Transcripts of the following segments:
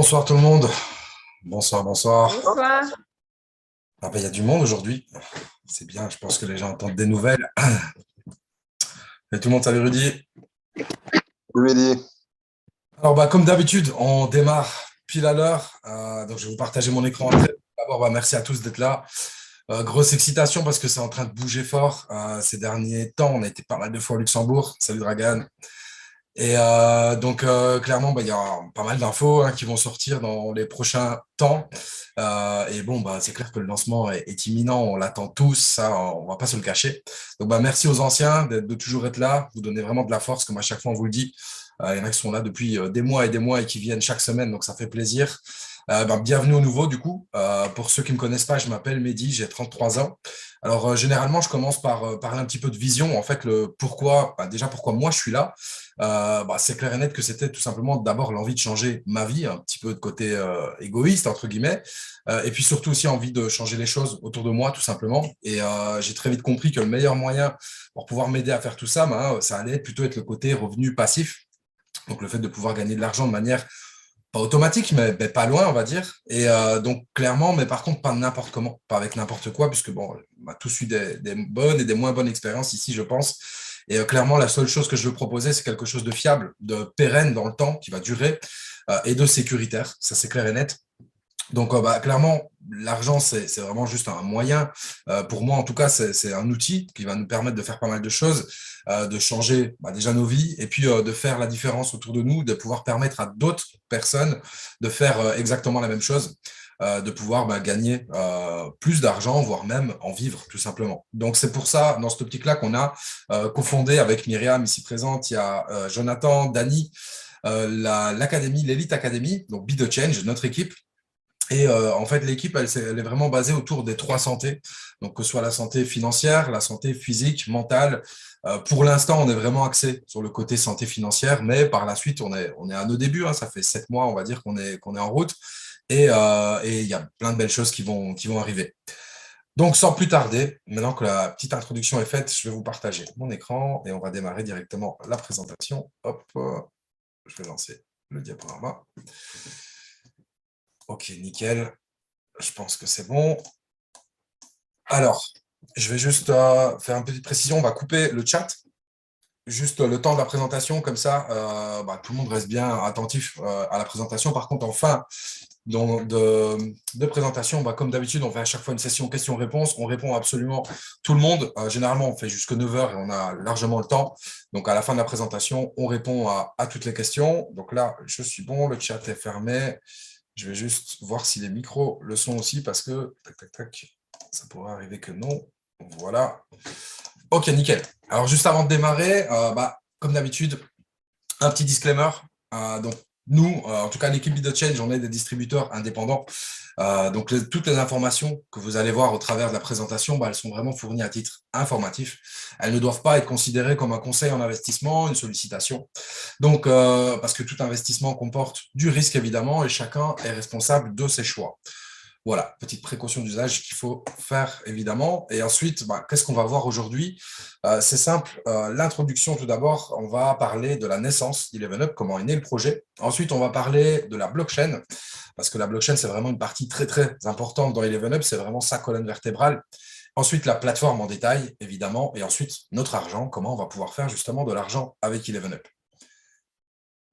Bonsoir tout le monde. Bonsoir, bonsoir. Bonsoir. Ah ben, il y a du monde aujourd'hui. C'est bien, je pense que les gens entendent des nouvelles. Et tout le monde, salut Rudy. Ready. Alors, comme d'habitude, on démarre pile à l'heure. Donc, je vais vous partager mon écran. D'abord, merci à tous d'être là. Grosse excitation parce que c'est en train de bouger fort. Ces derniers temps, on a été pas mal de fois au Luxembourg. Salut Dragan. Et clairement, il y a pas mal d'infos qui vont sortir dans les prochains temps. C'est clair que le lancement est imminent, on l'attend tous, ça, on va pas se le cacher. Donc, merci aux anciens de toujours être là, vous donnez vraiment de la force, comme à chaque fois on vous le dit. Il y en a qui sont là depuis des mois et qui viennent chaque semaine, donc ça fait plaisir. Bienvenue au nouveau, du coup. Pour ceux qui ne me connaissent pas, je m'appelle Mehdi, j'ai 33 ans. Alors, généralement, je commence par parler un petit peu de vision. En fait, le pourquoi, déjà pourquoi moi je suis là. C'est clair et net que c'était tout simplement d'abord l'envie de changer ma vie, un petit peu de côté égoïste, entre guillemets, et puis surtout aussi envie de changer les choses autour de moi, tout simplement. Et j'ai très vite compris que le meilleur moyen pour pouvoir m'aider à faire tout ça, ça allait plutôt être le côté revenu passif. Donc, le fait de pouvoir gagner de l'argent de manière pas automatique, mais pas loin, on va dire. Et donc, clairement, mais par contre, pas n'importe comment, pas avec n'importe quoi, puisque on a tous eu des bonnes et des moins bonnes expériences ici, je pense. Et clairement, la seule chose que je veux proposer, c'est quelque chose de fiable, de pérenne dans le temps, qui va durer, et de sécuritaire. Ça, c'est clair et net. Donc, clairement, l'argent, c'est vraiment juste un moyen. Pour moi, en tout cas, c'est un outil qui va nous permettre de faire pas mal de choses, de changer déjà nos vies et puis de faire la différence autour de nous, de pouvoir permettre à d'autres personnes de faire exactement la même chose, de pouvoir gagner plus d'argent, voire même en vivre, tout simplement. Donc, c'est pour ça, dans cette optique-là, qu'on a cofondé avec Myriam, ici présente, il y a Jonathan, Dani, l'académie, l'Elite Academy, donc Be the Change, notre équipe. Et en fait, l'équipe, elle est vraiment basée autour des 3 santé, donc que ce soit la santé financière, la santé physique, mentale. Pour l'instant, on est vraiment axé sur le côté santé financière, mais par la suite, on est à nos débuts, ça fait 7 mois, on va dire qu'on est en route, et il y a plein de belles choses qui vont arriver. Donc, sans plus tarder, maintenant que la petite introduction est faite, je vais vous partager mon écran et on va démarrer directement la présentation. Hop, je vais lancer le diaporama. Ok, nickel. Je pense que c'est bon. Alors, je vais juste faire une petite précision. On va couper le chat. Juste le temps de la présentation, comme ça, tout le monde reste bien attentif à la présentation. Par contre, en fin de présentation, comme d'habitude, on fait à chaque fois une session questions-réponses. On répond à absolument tout le monde. Généralement, on fait jusque 9 heures et on a largement le temps. Donc, à la fin de la présentation, on répond à toutes les questions. Donc là, je suis bon. Le chat est fermé. Je vais juste voir si les micros le sont aussi parce que, ça pourrait arriver que non. Voilà. Ok, nickel. Alors, juste avant de démarrer, comme d'habitude, un petit disclaimer. Donc, nous, en tout cas, l'équipe Be the Change, on est des distributeurs indépendants. Donc, toutes les informations que vous allez voir au travers de la présentation, elles sont vraiment fournies à titre informatif. Elles ne doivent pas être considérées comme un conseil en investissement, une sollicitation. Donc, parce que tout investissement comporte du risque, évidemment, et chacun est responsable de ses choix. Voilà, petite précaution d'usage qu'il faut faire, évidemment. Et ensuite, qu'est-ce qu'on va voir aujourd'hui? C'est simple, l'introduction tout d'abord, on va parler de la naissance d'Eleven Up, comment est né le projet. Ensuite, on va parler de la blockchain, parce que la blockchain, c'est vraiment une partie très, très importante dans Eleven Up, c'est vraiment sa colonne vertébrale. Ensuite, la plateforme en détail, évidemment. Et ensuite, notre argent, comment on va pouvoir faire justement de l'argent avec Eleven Up.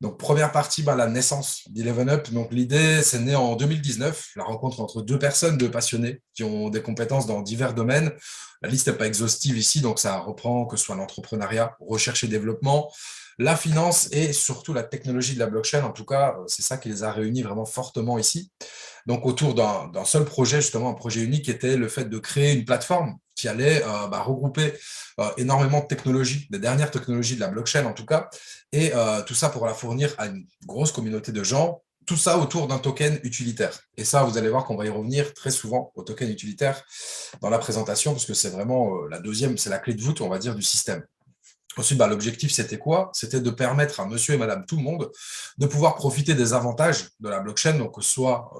Donc, première partie, la naissance d'Eleven Up. Donc, l'idée, c'est né en 2019, la rencontre entre 2 personnes, 2 passionnés qui ont des compétences dans divers domaines. La liste n'est pas exhaustive ici, donc ça reprend que ce soit l'entrepreneuriat, recherche et développement, la finance et surtout la technologie de la blockchain. En tout cas, c'est ça qui les a réunis vraiment fortement ici. Donc, autour d'un seul projet, justement, un projet unique, qui était le fait de créer une plateforme qui allait regrouper énormément de technologies, des dernières technologies de la blockchain en tout cas, et tout ça pour la fournir à une grosse communauté de gens, tout ça autour d'un token utilitaire. Et ça, vous allez voir qu'on va y revenir très souvent au token utilitaire dans la présentation, parce que c'est vraiment la deuxième, c'est la clé de voûte, on va dire, du système. Ensuite, l'objectif, c'était quoi? C'était de permettre à monsieur et madame tout le monde de pouvoir profiter des avantages de la blockchain, donc que ce soit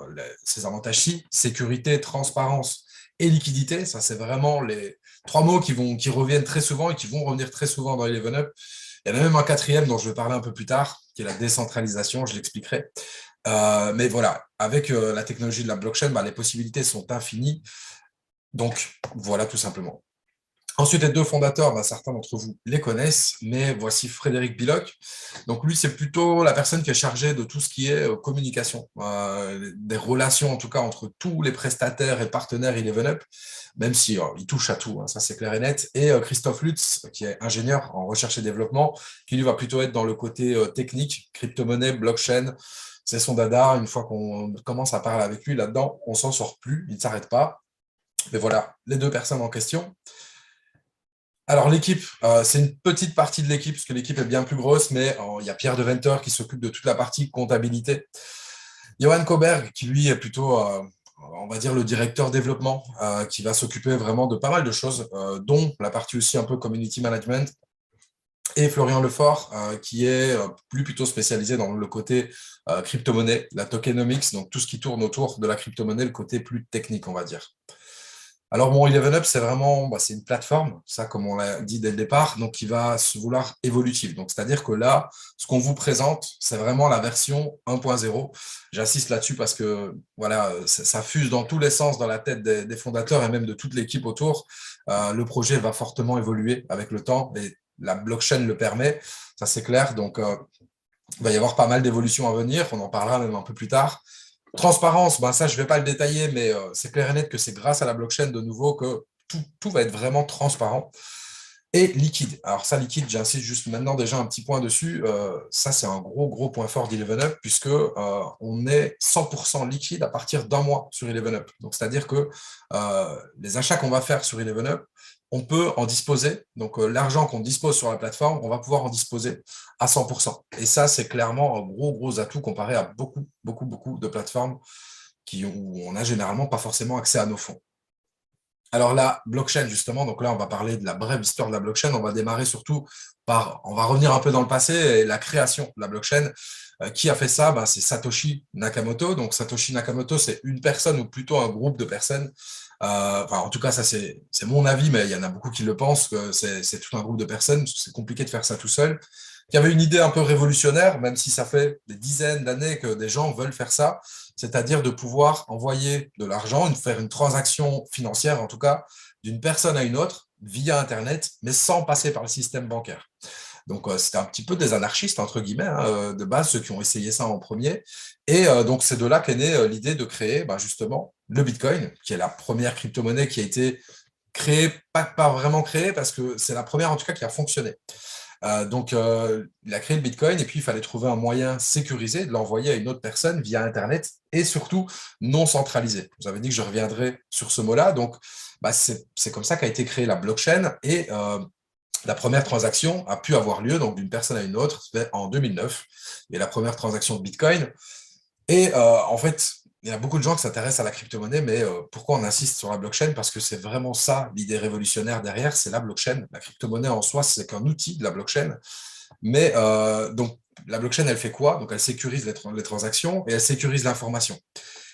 ces avantages-ci, sécurité, transparence et liquidité. Ça, c'est vraiment les 3 mots qui reviennent très souvent et qui vont revenir très souvent dans Eleven Up. Il y en a même un 4e dont je vais parler un peu plus tard, qui est la décentralisation, je l'expliquerai. Mais voilà, avec la technologie de la blockchain, les possibilités sont infinies. Donc, voilà tout simplement. Ensuite, les deux fondateurs, certains d'entre vous les connaissent, mais voici Frédéric Biloc. Donc lui, c'est plutôt la personne qui est chargée de tout ce qui est communication, des relations en tout cas entre tous les prestataires et partenaires ElevenUp, même si il touche à tout, hein, ça c'est clair et net. Et Christophe Lutz, qui est ingénieur en recherche et développement, qui lui va plutôt être dans le côté technique, crypto-monnaie, blockchain. C'est son dada. Une fois qu'on commence à parler avec lui là-dedans, on s'en sort plus, il ne s'arrête pas. Mais voilà, les deux personnes en question. Alors, l'équipe, c'est une petite partie de l'équipe, parce que l'équipe est bien plus grosse, mais il y a Pierre Deventer qui s'occupe de toute la partie comptabilité. Johan Koberg, qui lui est plutôt, on va dire, le directeur développement, qui va s'occuper vraiment de pas mal de choses, dont la partie aussi un peu community management. Et Florian Lefort, qui est plus plutôt spécialisé dans le côté crypto-monnaie, la tokenomics, donc tout ce qui tourne autour de la crypto-monnaie, le côté plus technique, on va dire. Alors, bon, ElevenUp, c'est vraiment c'est une plateforme, ça, comme on l'a dit dès le départ, donc qui va se vouloir évolutive. Donc, c'est-à-dire que là, ce qu'on vous présente, c'est vraiment la version 1.0. J'insiste là-dessus parce que voilà, ça fuse dans tous les sens dans la tête des fondateurs et même de toute l'équipe autour. Le projet va fortement évoluer avec le temps et la blockchain le permet, ça c'est clair. Donc, il va y avoir pas mal d'évolutions à venir, on en parlera même un peu plus tard. Transparence, ça, je ne vais pas le détailler, mais c'est clair et net que c'est grâce à la blockchain de nouveau que tout va être vraiment transparent. Et liquide. Alors ça, liquide, j'insiste juste maintenant déjà un petit point dessus. Ça, c'est un gros point fort d'ElevenUp puisque on est 100% liquide à partir d'un mois sur ElevenUp. Donc, c'est-à-dire que les achats qu'on va faire sur ElevenUp, on peut en disposer. Donc, l'argent qu'on dispose sur la plateforme, on va pouvoir en disposer à 100%. Et ça, c'est clairement un gros atout comparé à beaucoup de plateformes où on n'a généralement pas forcément accès à nos fonds. Alors la blockchain, justement, donc là, on va parler de la brève histoire de la blockchain. On va démarrer surtout on va revenir un peu dans le passé et la création de la blockchain. Qui a fait ça? C'est Satoshi Nakamoto. Donc Satoshi Nakamoto, c'est une personne ou plutôt un groupe de personnes. En tout cas, ça c'est mon avis, mais il y en a beaucoup qui le pensent que c'est tout un groupe de personnes. C'est compliqué de faire ça tout seul. Qui avait une idée un peu révolutionnaire, même si ça fait des dizaines d'années que des gens veulent faire ça, c'est-à-dire de pouvoir envoyer de l'argent, faire une transaction financière en tout cas, d'une personne à une autre via Internet, mais sans passer par le système bancaire. Donc, c'était un petit peu des anarchistes, entre guillemets, hein, de base, ceux qui ont essayé ça en premier. Et donc, c'est de là qu'est née l'idée de créer justement le Bitcoin, qui est la première crypto-monnaie qui a été créée, pas vraiment créée, parce que c'est la première en tout cas qui a fonctionné. Donc, il a créé le Bitcoin et puis il fallait trouver un moyen sécurisé de l'envoyer à une autre personne via Internet et surtout non centralisé. Vous avez dit que je reviendrai sur ce mot-là. Donc, c'est comme ça qu'a été créée la blockchain et la première transaction a pu avoir lieu donc d'une personne à une autre en 2009. Et la première transaction de Bitcoin. Et en fait, il y a beaucoup de gens qui s'intéressent à la crypto-monnaie, mais pourquoi on insiste sur la blockchain? Parce que c'est vraiment ça, l'idée révolutionnaire derrière, c'est la blockchain. La crypto-monnaie en soi, c'est qu'un outil de la blockchain. Mais donc, la blockchain, elle fait quoi? Donc, elle sécurise les transactions et elle sécurise l'information.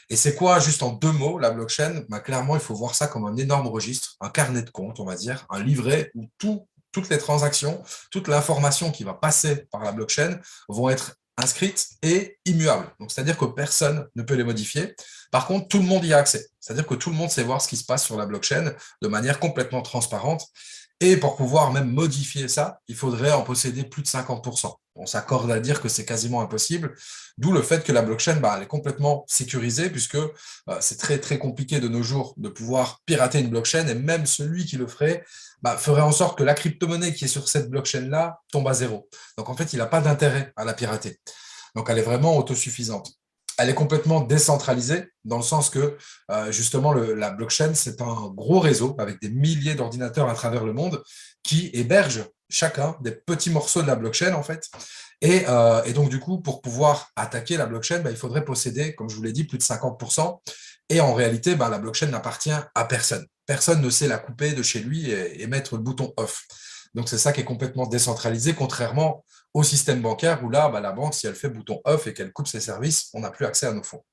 Et c'est quoi, juste en deux mots, la blockchain? Clairement, il faut voir ça comme un énorme registre, un carnet de compte, on va dire, un livret où toutes les transactions, toute l'information qui va passer par la blockchain vont être inscrites et immuables. Donc, c'est-à-dire que personne ne peut les modifier. Par contre, tout le monde y a accès. C'est-à-dire que tout le monde sait voir ce qui se passe sur la blockchain de manière complètement transparente. Et pour pouvoir même modifier ça, il faudrait en posséder plus de 50%. On s'accorde à dire que c'est quasiment impossible, d'où le fait que la blockchain, elle est complètement sécurisée, puisque c'est très compliqué de nos jours de pouvoir pirater une blockchain, et même celui qui le ferait, ferait en sorte que la crypto-monnaie qui est sur cette blockchain-là tombe à zéro. Donc en fait, il n'a pas d'intérêt à la pirater. Donc elle est vraiment autosuffisante. Elle est complètement décentralisée dans le sens que justement la blockchain, c'est un gros réseau avec des milliers d'ordinateurs à travers le monde qui hébergent chacun des petits morceaux de la blockchain en fait. Et donc du coup, pour pouvoir attaquer la blockchain, il faudrait posséder, comme je vous l'ai dit, plus de 50%. Et en réalité, la blockchain n'appartient à personne. Personne ne sait la couper de chez lui et mettre le bouton off. Donc c'est ça qui est complètement décentralisé, contrairement au système bancaire où là, la banque, si elle fait bouton off et qu'elle coupe ses services, on n'a plus accès à nos fonds.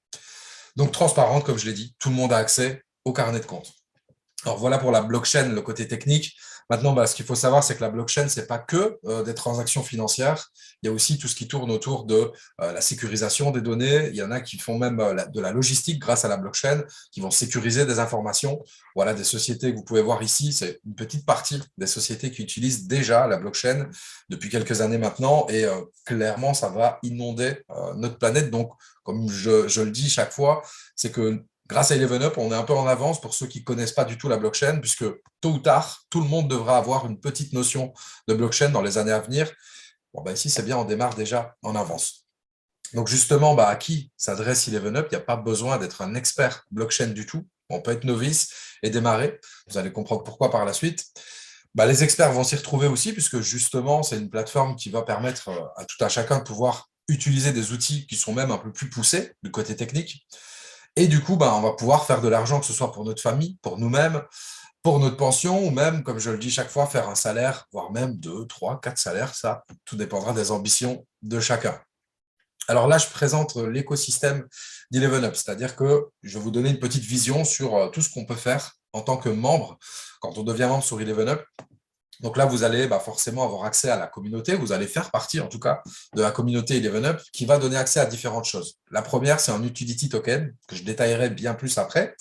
Donc transparente, comme je l'ai dit, tout le monde a accès au carnet de compte. Alors voilà pour la blockchain, le côté technique. Maintenant, ce qu'il faut savoir, c'est que la blockchain, ce n'est pas que des transactions financières. Il y a aussi tout ce qui tourne autour de la sécurisation des données. Il y en a qui font même de la logistique grâce à la blockchain, qui vont sécuriser des informations. Voilà, des sociétés que vous pouvez voir ici, c'est une petite partie des sociétés qui utilisent déjà la blockchain depuis quelques années maintenant. Et clairement, ça va inonder notre planète. Donc, comme je le dis chaque fois, c'est que grâce à ElevenUp, on est un peu en avance pour ceux qui ne connaissent pas du tout la blockchain, puisque tôt ou tard, tout le monde devra avoir une petite notion de blockchain dans les années à venir. Bon, ici, c'est bien, on démarre déjà en avance. Donc justement, à qui s'adresse ElevenUp? Il n'y a pas besoin d'être un expert blockchain du tout. On peut être novice et démarrer. Vous allez comprendre pourquoi par la suite. Les experts vont s'y retrouver aussi, puisque justement, c'est une plateforme qui va permettre à tout un chacun de pouvoir utiliser des outils qui sont même un peu plus poussés du côté technique. Et du coup, on va pouvoir faire de l'argent, que ce soit pour notre famille, pour nous-mêmes, pour notre pension, ou même, comme je le dis chaque fois, faire un salaire, voire même 2, 3, 4 salaires. Ça, tout dépendra des ambitions de chacun. Alors là, je présente l'écosystème d'ElevenUp, c'est-à-dire que je vais vous donner une petite vision sur tout ce qu'on peut faire en tant que membre quand on devient membre sur ElevenUp. Donc là, vous allez forcément avoir accès à la communauté. Vous allez faire partie, en tout cas, de la communauté ElevenUp qui va donner accès à différentes choses. La première, c'est un utility token que je détaillerai bien plus après,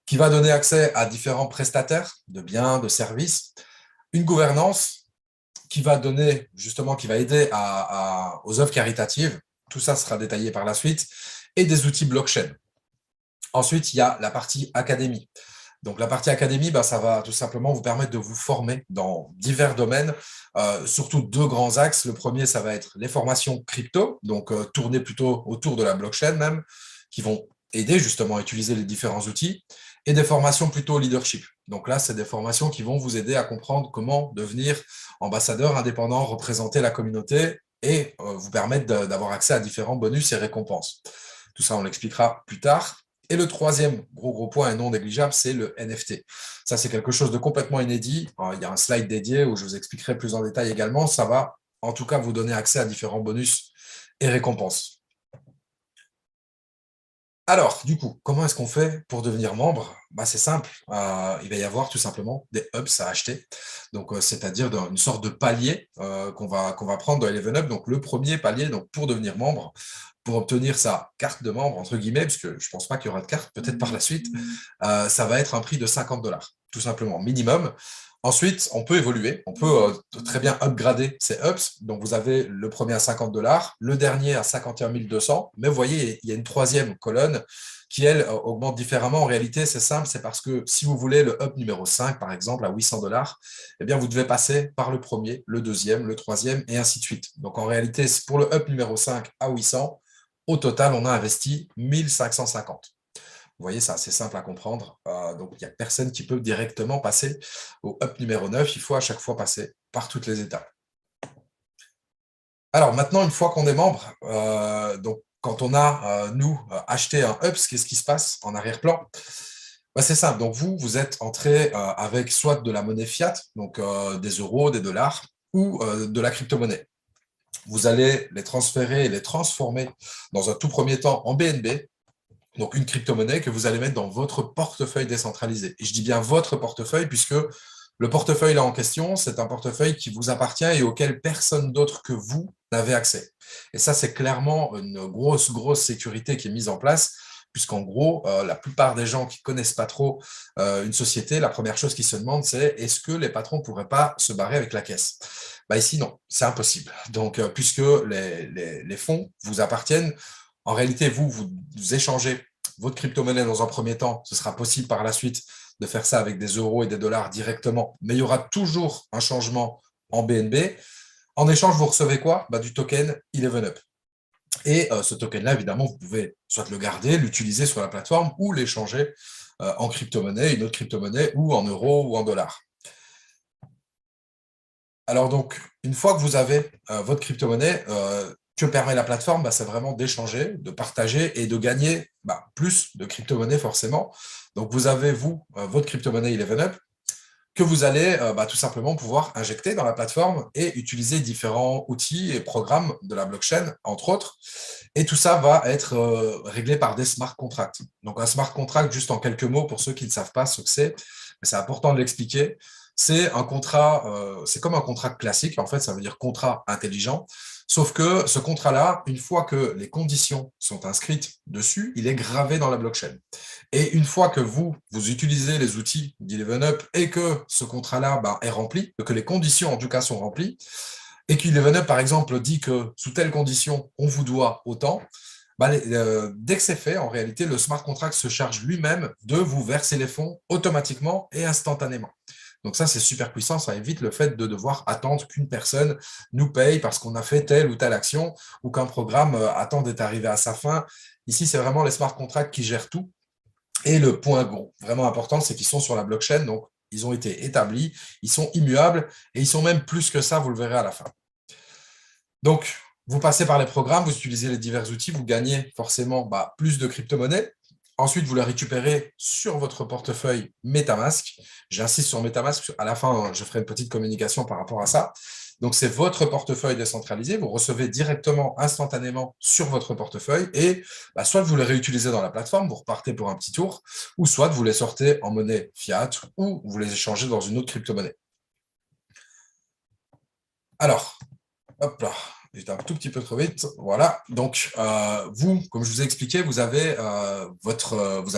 qui va donner accès à différents prestataires de biens, de services, une gouvernance qui va donner, justement, qui va aider aux œuvres caritatives. Tout ça sera détaillé par la suite, et des outils blockchain. Ensuite, il y a la partie académie. Donc, la partie académie, ça va tout simplement vous permettre de vous former dans divers domaines, surtout deux grands axes. Le premier, ça va être les formations crypto, donc tournées plutôt autour de la blockchain même, qui vont aider justement à utiliser les différents outils, et des formations plutôt leadership. Donc là, c'est des formations qui vont vous aider à comprendre comment devenir ambassadeur indépendant, représenter la communauté et vous permettre d'avoir accès à différents bonus et récompenses. Tout ça, on l'expliquera plus tard. Et le troisième gros point et non négligeable, c'est le NFT. Ça, c'est quelque chose de complètement inédit. Il y a un slide dédié où je vous expliquerai plus en détail également. Ça va, en tout cas, vous donner accès à différents bonus et récompenses. Alors, du coup, comment est-ce qu'on fait pour devenir membre? C'est simple. Il va y avoir tout simplement des hubs à acheter. Donc, c'est-à-dire une sorte de palier qu'on va prendre dans ElevenUp. Donc, le premier palier pour devenir membre, pour obtenir sa carte de membre, entre guillemets, parce que je ne pense pas qu'il y aura de carte, peut-être par la suite, ça va être un prix de 50 $, tout simplement, minimum. Ensuite, on peut évoluer, on peut très bien upgrader ces ups. Donc, vous avez le premier à 50 $, le dernier à 51 200. Mais vous voyez, il y a une troisième colonne qui, elle, augmente différemment. En réalité, c'est simple, c'est parce que si vous voulez le up numéro 5, par exemple, à 800 $, eh bien, vous devez passer par le premier, le deuxième, le troisième, et ainsi de suite. Donc, en réalité, pour le up numéro 5 à 800, au total, on a investi 1550. Vous voyez, c'est assez simple à comprendre. Donc, il n'y a personne qui peut directement passer au up numéro 9. Il faut à chaque fois passer par toutes les étapes. Alors, maintenant, une fois qu'on est membre, donc quand on a, nous, acheté un UPS, qu'est-ce qui se passe en arrière-plan? C'est simple. Donc, vous êtes entré avec soit de la monnaie fiat, donc des euros, des dollars, ou de la crypto-monnaie. Vous allez les transférer et les transformer dans un tout premier temps en BNB, donc une crypto-monnaie que vous allez mettre dans votre portefeuille décentralisé. Et je dis bien votre portefeuille, puisque le portefeuille là en question, c'est un portefeuille qui vous appartient et auquel personne d'autre que vous n'avez accès. Et ça, c'est clairement une grosse sécurité qui est mise en place, puisqu'en gros, la plupart des gens qui ne connaissent pas trop une société, la première chose qu'ils se demandent, c'est est-ce que les patrons ne pourraient pas se barrer avec la caisse? Ici, non, c'est impossible. Donc, puisque les fonds vous appartiennent, en réalité, vous échangez votre crypto-monnaie dans un premier temps. Ce sera possible par la suite de faire ça avec des euros et des dollars directement. Mais il y aura toujours un changement en BNB. En échange, vous recevez quoi? Du token ElevenUp. Et ce token-là, évidemment, vous pouvez soit le garder, l'utiliser sur la plateforme ou l'échanger en crypto-monnaie, une autre crypto-monnaie, ou en euros ou en dollars. Alors donc, une fois que vous avez votre crypto-monnaie, que permet la plateforme? C'est vraiment d'échanger, de partager et de gagner plus de crypto-monnaie forcément. Donc, vous avez, vous, votre crypto-monnaie ElevenUp que vous allez tout simplement pouvoir injecter dans la plateforme et utiliser différents outils et programmes de la blockchain, entre autres. Et tout ça va être réglé par des smart contracts. Donc, un smart contract, juste en quelques mots, pour ceux qui ne savent pas ce que c'est important de l'expliquer. c'est un contrat, c'est comme un contrat classique, en fait, ça veut dire contrat intelligent, sauf que ce contrat-là, une fois que les conditions sont inscrites dessus, il est gravé dans la blockchain. Et une fois que vous utilisez les outils d'ElevenUp et que ce contrat-là est rempli, que les conditions en tout cas sont remplies, et qu'ElevenUp, par exemple, dit que sous telles conditions, on vous doit autant, dès que c'est fait, en réalité, le smart contract se charge lui-même de vous verser les fonds automatiquement et instantanément. Donc ça, c'est super puissant, ça évite le fait de devoir attendre qu'une personne nous paye parce qu'on a fait telle ou telle action ou qu'un programme attend d'être arrivé à sa fin. Ici, c'est vraiment les smart contracts qui gèrent tout. Et le point vraiment important, c'est qu'ils sont sur la blockchain, donc ils ont été établis, ils sont immuables et ils sont même plus que ça, vous le verrez à la fin. Donc, vous passez par les programmes, vous utilisez les divers outils, vous gagnez forcément plus de crypto-monnaies. Ensuite, vous les récupérez sur votre portefeuille MetaMask. J'insiste sur MetaMask, à la fin, je ferai une petite communication par rapport à ça. Donc, c'est votre portefeuille décentralisé. Vous recevez directement, instantanément sur votre portefeuille et soit vous les réutilisez dans la plateforme, vous repartez pour un petit tour, ou soit vous les sortez en monnaie fiat ou vous les échangez dans une autre crypto-monnaie. Alors, hop là, j'étais un tout petit peu trop vite. Voilà. Donc, vous, comme je vous ai expliqué, vous avez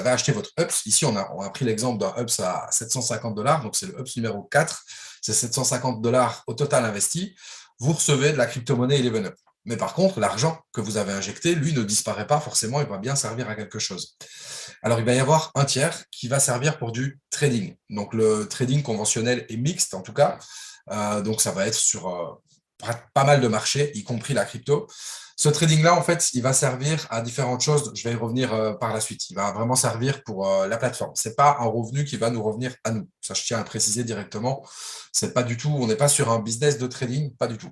acheté votre UPS. Ici, on a pris l'exemple d'un UPS à 750 $. Donc, c'est le UPS numéro 4. C'est 750 $ au total investi. Vous recevez de la crypto-monnae ElevenUp. Mais par contre, l'argent que vous avez injecté, lui, ne disparaît pas forcément. Il va bien servir à quelque chose. Alors, il va y avoir un tiers qui va servir pour du trading. Donc, le trading conventionnel est mixte, en tout cas. Donc, ça va être sur pas mal de marchés, y compris la crypto. Ce trading-là, en fait, il va servir à différentes choses. Je vais y revenir par la suite. Il va vraiment servir pour la plateforme. Ce n'est pas un revenu qui va nous revenir à nous. Ça, je tiens à le préciser directement. C'est pas du tout, on n'est pas sur un business de trading, pas du tout.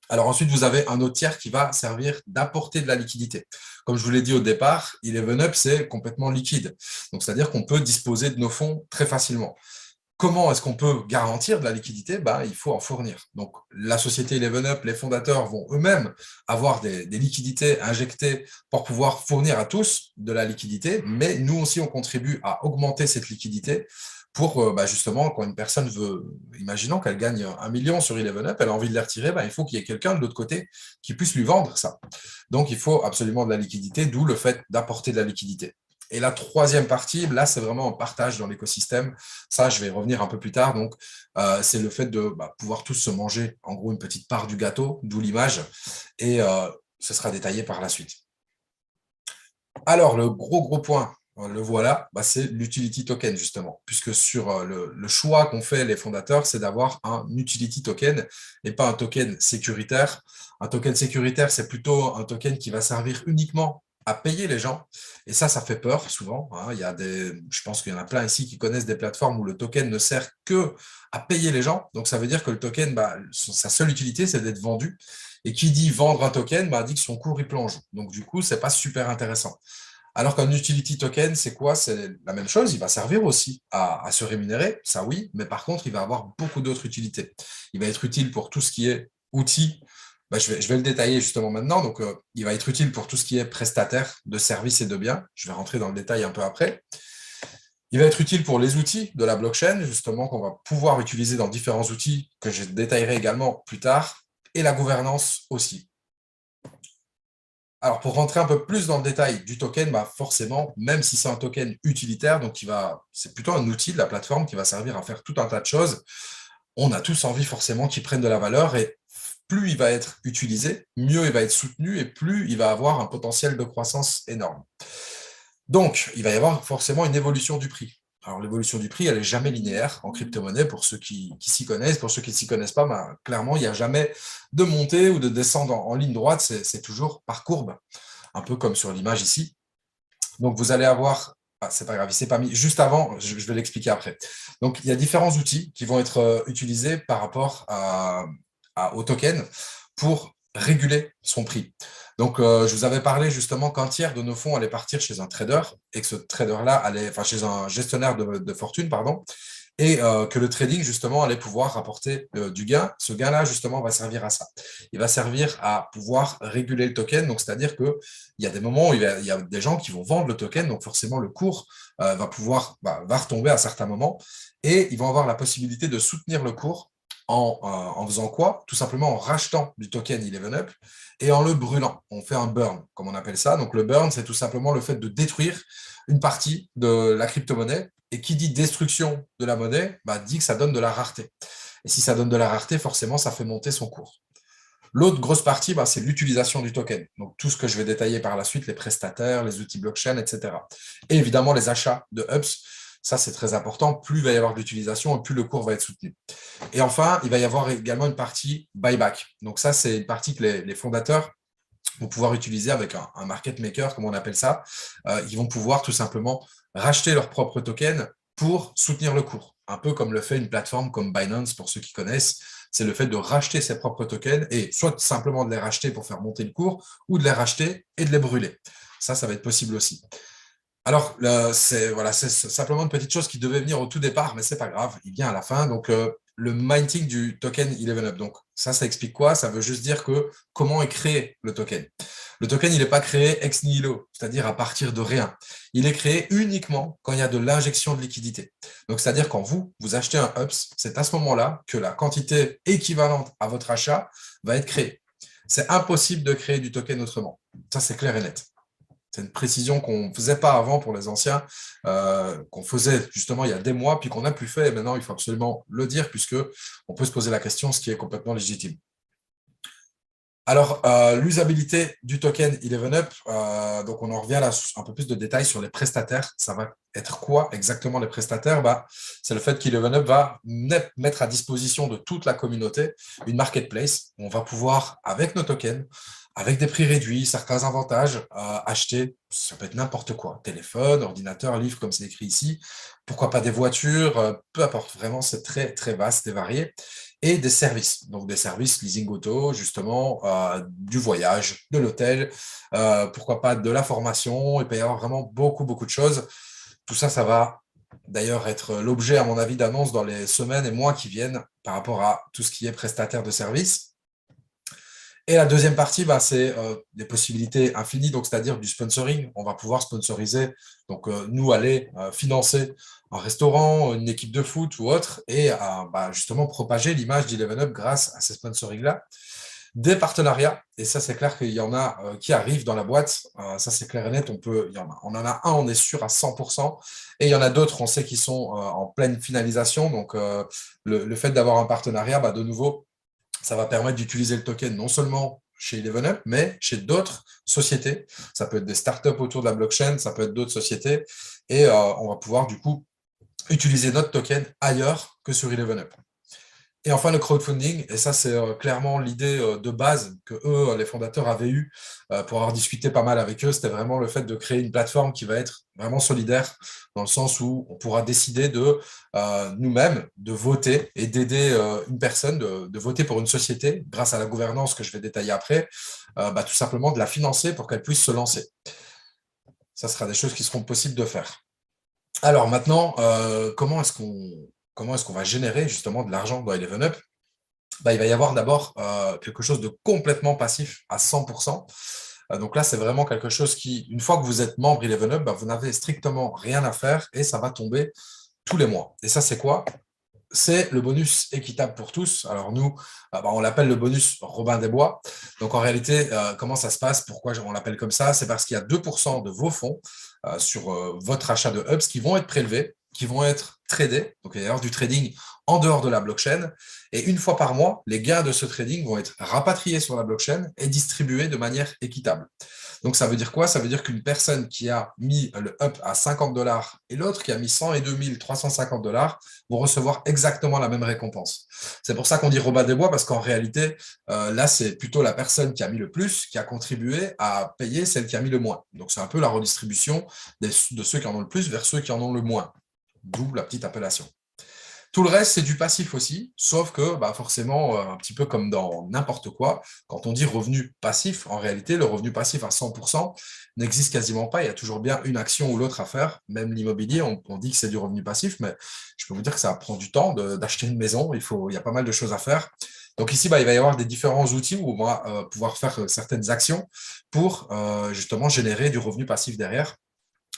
Alors ensuite, vous avez un autre tiers qui va servir d'apporter de la liquidité. Comme je vous l'ai dit au départ, ElevenUp, c'est complètement liquide. Donc, c'est-à-dire qu'on peut disposer de nos fonds très facilement. Comment est-ce qu'on peut garantir de la liquidité? Il faut en fournir. Donc, la société ElevenUp, les fondateurs vont eux-mêmes avoir des liquidités injectées pour pouvoir fournir à tous de la liquidité, mais nous aussi, on contribue à augmenter cette liquidité pour justement, quand une personne veut, imaginons qu'elle gagne 1 million sur ElevenUp, elle a envie de les retirer, il faut qu'il y ait quelqu'un de l'autre côté qui puisse lui vendre ça. Donc, il faut absolument de la liquidité, d'où le fait d'apporter de la liquidité. Et la troisième partie, là, c'est vraiment un partage dans l'écosystème. Ça, je vais y revenir un peu plus tard. Donc, c'est le fait de pouvoir tous se manger, en gros, une petite part du gâteau, d'où l'image. Et ce sera détaillé par la suite. Alors, le gros point, le voilà, c'est l'utility token, justement. Puisque sur le choix qu'ont fait les fondateurs, c'est d'avoir un utility token et pas un token sécuritaire. Un token sécuritaire, c'est plutôt un token qui va servir uniquement à payer les gens. Et ça fait peur souvent. Il y a je pense qu'il y en a plein ici qui connaissent des plateformes où le token ne sert que à payer les gens. Donc, ça veut dire que le token, sa seule utilité, c'est d'être vendu. Et qui dit vendre un token, dit que son cours, il plonge. Donc, du coup, ce n'est pas super intéressant. Alors qu'un utility token, c'est quoi? C'est la même chose. Il va servir aussi à se rémunérer, ça oui. Mais par contre, il va avoir beaucoup d'autres utilités. Il va être utile pour tout ce qui est outils. Je vais le détailler justement maintenant. Donc, il va être utile pour tout ce qui est prestataire de services et de biens. Je vais rentrer dans le détail un peu après. Il va être utile pour les outils de la blockchain, justement, qu'on va pouvoir utiliser dans différents outils que je détaillerai également plus tard, et la gouvernance aussi. Alors, pour rentrer un peu plus dans le détail du token, forcément, même si c'est un token utilitaire, donc c'est plutôt un outil de la plateforme qui va servir à faire tout un tas de choses, on a tous envie forcément qu'il prenne de la valeur et plus il va être utilisé, mieux il va être soutenu et plus il va avoir un potentiel de croissance énorme. Donc, il va y avoir forcément une évolution du prix. Alors, l'évolution du prix, elle n'est jamais linéaire en crypto-monnaie. Pour ceux qui s'y connaissent, pour ceux qui ne s'y connaissent pas, clairement, il n'y a jamais de montée ou de descente en ligne droite. C'est toujours par courbe, un peu comme sur l'image ici. Donc, vous allez avoir... c'est pas grave, c'est pas mis. Juste avant, je vais l'expliquer après. Donc, il y a différents outils qui vont être utilisés par rapport au token pour réguler son prix. Donc, je vous avais parlé justement qu'un tiers de nos fonds allait partir chez un trader et que ce trader-là allait, chez un gestionnaire de fortune, pardon, et que le trading, justement, allait pouvoir rapporter du gain. Ce gain-là, justement, va servir à ça. Il va servir à pouvoir réguler le token. Donc, c'est-à-dire qu'il y a des moments où il y a des gens qui vont vendre le token. Donc, forcément, le cours va retomber à certains moments. Et ils vont avoir la possibilité de soutenir le cours en faisant quoi? Tout simplement en rachetant du token 11up et en le brûlant. On fait un burn, comme on appelle ça. Donc, le burn, c'est tout simplement le fait de détruire une partie de la crypto-monnaie. Et qui dit destruction de la monnaie, dit que ça donne de la rareté. Et si ça donne de la rareté, forcément, ça fait monter son cours. L'autre grosse partie, c'est l'utilisation du token. Donc, tout ce que je vais détailler par la suite, les prestataires, les outils blockchain, etc. Et évidemment, les achats de hubs. Ça, c'est très important. Plus il va y avoir d'utilisation, plus le cours va être soutenu. Et enfin, il va y avoir également une partie buyback. Donc, ça, c'est une partie que les fondateurs vont pouvoir utiliser avec un market maker, comme on appelle ça. Ils vont pouvoir tout simplement racheter leurs propres tokens pour soutenir le cours. Un peu comme le fait une plateforme comme Binance, pour ceux qui connaissent. C'est le fait de racheter ses propres tokens et soit simplement de les racheter pour faire monter le cours ou de les racheter et de les brûler. Ça va être possible aussi. Alors, c'est simplement une petite chose qui devait venir au tout départ, mais c'est pas grave, il vient à la fin. Donc, le minting du token 11up. Donc, ça explique quoi? Ça veut juste dire que comment est créé le token. Le token, il n'est pas créé ex nihilo, c'est-à-dire à partir de rien. Il est créé uniquement quand il y a de l'injection de liquidité. Donc, c'est-à-dire quand vous achetez un UPS, c'est à ce moment-là que la quantité équivalente à votre achat va être créée. C'est impossible de créer du token autrement. Ça, c'est clair et net. C'est une précision qu'on ne faisait pas avant pour les anciens, qu'on faisait justement il y a des mois, puis qu'on n'a plus fait. Et maintenant, il faut absolument le dire, puisqu'on peut se poser la question, ce qui est complètement légitime. Alors, l'usabilité du token 11up, donc on en revient là un peu plus de détails sur les prestataires. Ça va être quoi exactement les prestataires? C'est le fait qu'11up va mettre à disposition de toute la communauté une marketplace où on va pouvoir, avec nos tokens, avec des prix réduits, certains avantages, acheter, ça peut être n'importe quoi, téléphone, ordinateur, livre, comme c'est écrit ici, pourquoi pas des voitures, peu importe, vraiment c'est très très vaste et varié. Et des services, donc des services leasing auto, justement, du voyage, de l'hôtel, pourquoi pas de la formation, il peut y avoir vraiment beaucoup de choses. Tout ça, ça va d'ailleurs être l'objet, à mon avis, d'annonces dans les semaines et mois qui viennent par rapport à tout ce qui est prestataire de services. Et la deuxième partie, c'est des possibilités infinies, donc c'est-à-dire du sponsoring. On va pouvoir sponsoriser, donc nous aller financer un restaurant, une équipe de foot ou autre, et justement propager l'image d'11up grâce à ces sponsorings-là. Des partenariats, et ça c'est clair qu'il y en a qui arrivent dans la boîte, ça c'est clair et net, on en a un, on est sûr à 100%, et il y en a d'autres, on sait qu'ils sont en pleine finalisation, donc le fait d'avoir un partenariat, de nouveau, ça va permettre d'utiliser le token non seulement chez 11up, mais chez d'autres sociétés. Ça peut être des startups autour de la blockchain, ça peut être d'autres sociétés. Et on va pouvoir du coup utiliser notre token ailleurs que sur 11up. Et enfin, le crowdfunding, et ça, c'est clairement l'idée de base que eux, les fondateurs, avaient eue pour avoir discuté pas mal avec eux. C'était vraiment le fait de créer une plateforme qui va être vraiment solidaire, dans le sens où on pourra décider de nous-mêmes de voter et d'aider une personne, de voter pour une société, grâce à la gouvernance que je vais détailler après, tout simplement de la financer pour qu'elle puisse se lancer. Ça sera des choses qui seront possibles de faire. Alors maintenant, comment est-ce qu'on va générer justement de l'argent dans 11up? Il va y avoir d'abord quelque chose de complètement passif à 100%. Donc là, c'est vraiment quelque chose qui, une fois que vous êtes membre 11up, vous n'avez strictement rien à faire et ça va tomber tous les mois. Et ça, c'est quoi? C'est le bonus équitable pour tous. Alors nous, on l'appelle le bonus Robin des Bois. Donc en réalité, comment ça se passe? Pourquoi on l'appelle comme ça? C'est parce qu'il y a 2% de vos fonds sur votre achat de hubs qui vont être prélevés, qui vont être tradés. Donc il va y avoir du trading en dehors de la blockchain. Et une fois par mois, les gains de ce trading vont être rapatriés sur la blockchain et distribués de manière équitable. Donc, ça veut dire quoi? Ça veut dire qu'une personne qui a mis le up à 50$ et l'autre qui a mis 100 et 2350$ vont recevoir exactement la même récompense. C'est pour ça qu'on dit Robin des Bois, parce qu'en réalité, là, c'est plutôt la personne qui a mis le plus qui a contribué à payer celle qui a mis le moins. Donc, c'est un peu la redistribution de ceux qui en ont le plus vers ceux qui en ont le moins. D'où la petite appellation. Tout le reste, c'est du passif aussi, sauf que bah, forcément, un petit peu comme dans n'importe quoi, quand on dit revenu passif, en réalité, le revenu passif à 100% n'existe quasiment pas. Il y a toujours bien une action ou l'autre à faire. Même l'immobilier, on dit que c'est du revenu passif, mais je peux vous dire que ça prend du temps d'acheter une maison. Il y a pas mal de choses à faire. Donc ici, bah, il va y avoir des différents outils où on va pouvoir faire certaines actions pour justement générer du revenu passif derrière.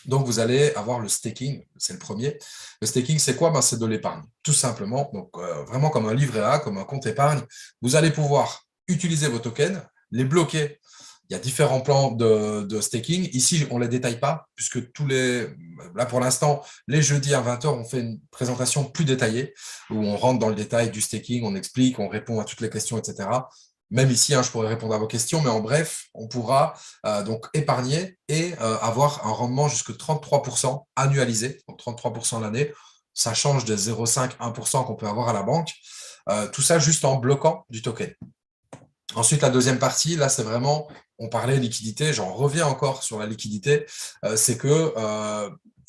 Donc, vous allez avoir le staking, c'est le premier. Le staking, c'est quoi? Ben, c'est de l'épargne, tout simplement. Donc, vraiment comme un livret A, comme un compte épargne. Vous allez pouvoir utiliser vos tokens, les bloquer. Il y a différents plans de staking. Ici, on ne les détaille pas, puisque là pour l'instant, les jeudis à 20 h, on fait une présentation plus détaillée, où on rentre dans le détail du staking, on explique, on répond à toutes les questions, etc. Même ici, je pourrais répondre à vos questions, mais en bref, on pourra donc épargner et avoir un rendement jusque 33% annualisé, donc 33% l'année. Ça change des 0,5-1% qu'on peut avoir à la banque. Tout ça juste en bloquant du token. Ensuite, la deuxième partie, là, c'est vraiment, on parlait liquidité, j'en reviens encore sur la liquidité, c'est que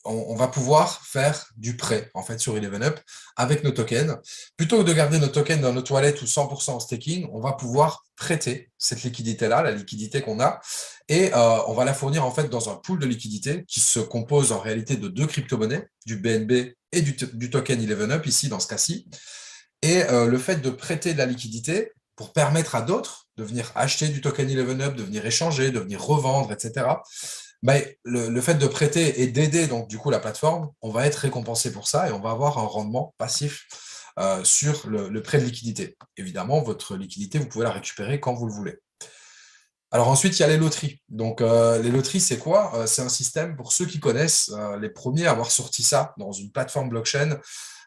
on va pouvoir faire du prêt, en fait, sur ElevenUp avec nos tokens. Plutôt que de garder nos tokens dans nos toilettes ou 100% en staking, on va pouvoir prêter cette liquidité-là, la liquidité qu'on a, et on va la fournir, en fait, dans un pool de liquidité qui se compose en réalité de deux crypto-monnaies, du BNB et du token ElevenUp, ici, dans ce cas-ci. Et le fait de prêter de la liquidité pour permettre à d'autres de venir acheter du token ElevenUp, de venir échanger, de venir revendre, etc. Ben, le fait de prêter et d'aider donc du coup la plateforme, on va être récompensé pour ça et on va avoir un rendement passif sur le prêt de liquidité. Évidemment, votre liquidité, vous pouvez la récupérer quand vous le voulez. Alors ensuite, il y a les loteries. Donc les loteries, c'est quoi? C'est un système, pour ceux qui connaissent, les premiers à avoir sorti ça dans une plateforme blockchain,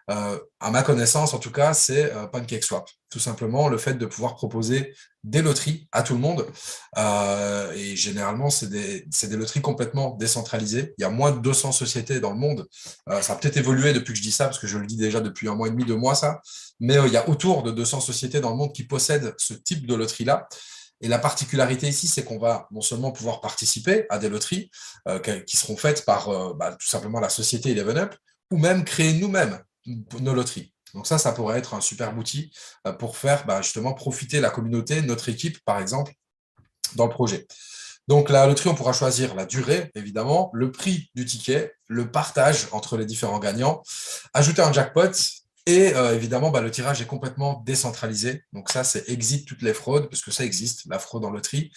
à ma connaissance, en tout cas, c'est PancakeSwap. Tout simplement, le fait de pouvoir proposer des loteries à tout le monde. Et généralement, c'est des loteries complètement décentralisées. Il y a moins de 200 sociétés dans le monde. Ça a peut-être évolué depuis que je dis ça, parce que je le dis déjà depuis 1 mois et demi, 2 mois, ça. Mais il y a autour de 200 sociétés dans le monde qui possèdent ce type de loterie-là. Et la particularité ici, c'est qu'on va non seulement pouvoir participer à des loteries qui seront faites par tout simplement la société ElevenUp, ou même créer nous-mêmes nos loteries. Donc ça pourrait être un super outil pour faire justement profiter la communauté, notre équipe, par exemple, dans le projet. Donc la loterie, on pourra choisir la durée, évidemment, le prix du ticket, le partage entre les différents gagnants, ajouter un jackpot et évidemment, le tirage est complètement décentralisé. Donc ça, c'est exit toutes les fraudes, parce que ça existe, la fraude en loterie.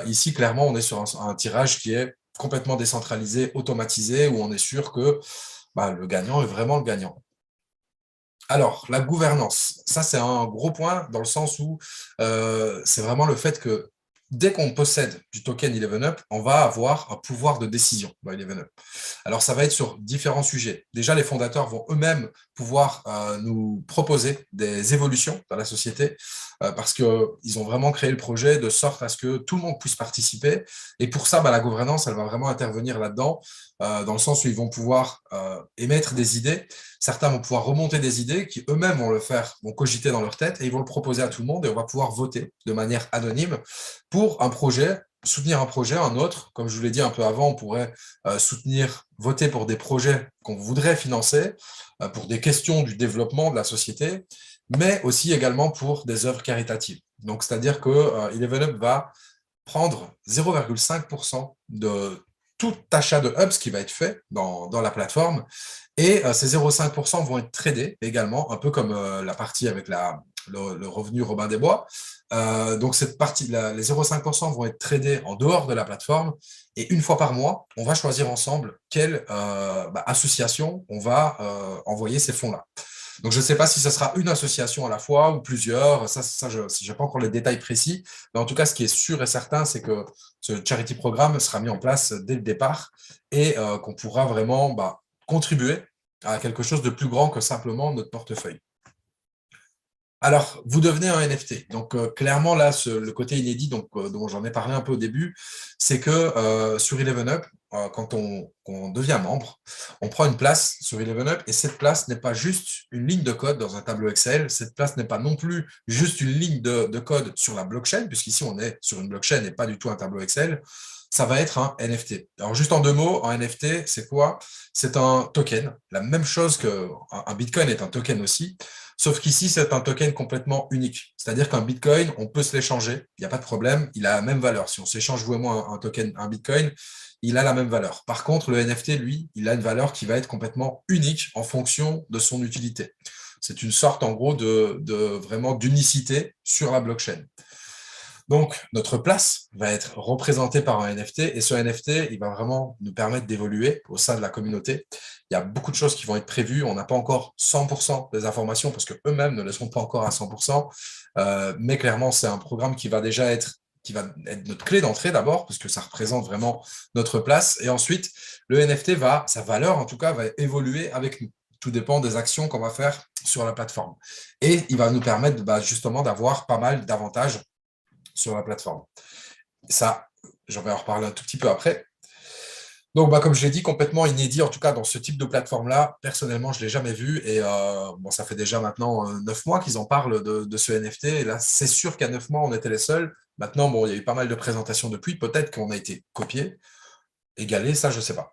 Ici, clairement, on est sur un tirage qui est complètement décentralisé, automatisé, où on est sûr que le gagnant est vraiment le gagnant. Alors, la gouvernance, ça c'est un gros point dans le sens où c'est vraiment le fait que dès qu'on possède du token ElevenUp, on va avoir un pouvoir de décision dans ElevenUp. Alors, ça va être sur différents sujets. Déjà, les fondateurs vont eux-mêmes pouvoir nous proposer des évolutions dans la société parce qu'ils ont vraiment créé le projet de sorte à ce que tout le monde puisse participer. Et pour ça, la gouvernance, elle va vraiment intervenir là-dedans dans le sens où ils vont pouvoir émettre des idées. Certains vont pouvoir remonter des idées qui eux-mêmes vont le faire, vont cogiter dans leur tête et ils vont le proposer à tout le monde et on va pouvoir voter de manière anonyme pour un projet, soutenir un projet, un autre. Comme je vous l'ai dit un peu avant, on pourrait voter pour des projets qu'on voudrait financer, pour des questions du développement de la société, mais aussi également pour des œuvres caritatives. Donc, c'est-à-dire que ElevenUp va prendre 0,5% de tout achat de hubs qui va être fait dans la plateforme. Et ces 0,5% vont être tradés également, un peu comme la partie avec le revenu Robin des Bois. Donc, cette partie, les 0,5% vont être tradés en dehors de la plateforme. Et une fois par mois, on va choisir ensemble quelle association on va envoyer ces fonds-là. Donc, je ne sais pas si ce sera une association à la fois ou plusieurs. Ça je n'ai pas encore les détails précis. Mais en tout cas, ce qui est sûr et certain, c'est que ce charity programme sera mis en place dès le départ et qu'on pourra vraiment contribuer à quelque chose de plus grand que simplement notre portefeuille. Alors, vous devenez un NFT. Donc, clairement, là, le côté inédit dont j'en ai parlé un peu au début, c'est que sur ElevenUp, quand on devient membre, on prend une place sur ElevenUp et cette place n'est pas juste une ligne de code dans un tableau Excel. Cette place n'est pas non plus juste une ligne de code sur la blockchain, puisqu'ici, on est sur une blockchain et pas du tout un tableau Excel. ça va être un NFT. Alors, juste en 2 mots, un NFT, c'est quoi? C'est un token, la même chose qu'un Bitcoin est un token aussi, sauf qu'ici, c'est un token complètement unique. C'est-à-dire qu'un Bitcoin, on peut se l'échanger, il n'y a pas de problème, il a la même valeur. Si on s'échange, vous et moi, un token, un Bitcoin, il a la même valeur. Par contre, le NFT, lui, il a une valeur qui va être complètement unique en fonction de son utilité. C'est une sorte, en gros, vraiment d'unicité sur la blockchain. Donc, notre place va être représentée par un NFT et ce NFT, il va vraiment nous permettre d'évoluer au sein de la communauté. Il y a beaucoup de choses qui vont être prévues. On n'a pas encore 100% des informations parce qu'eux-mêmes ne le sont pas encore à 100%. Mais clairement, c'est un programme qui va déjà qui va être notre clé d'entrée d'abord, parce que ça représente vraiment notre place. Et ensuite, le NFT sa valeur en tout cas, va évoluer avec nous. Tout dépend des actions qu'on va faire sur la plateforme. Et il va nous permettre justement d'avoir pas mal d'avantages sur la plateforme. Ça, j'en vais en reparler un tout petit peu après. Donc, comme je l'ai dit, complètement inédit, en tout cas dans ce type de plateforme-là. Personnellement, je ne l'ai jamais vu. Et ça fait déjà maintenant 9 mois qu'ils en parlent de ce NFT. Et là, c'est sûr qu'à 9 mois, on était les seuls. Maintenant, il y a eu pas mal de présentations depuis. Peut-être qu'on a été copié, égalé, ça, je ne sais pas.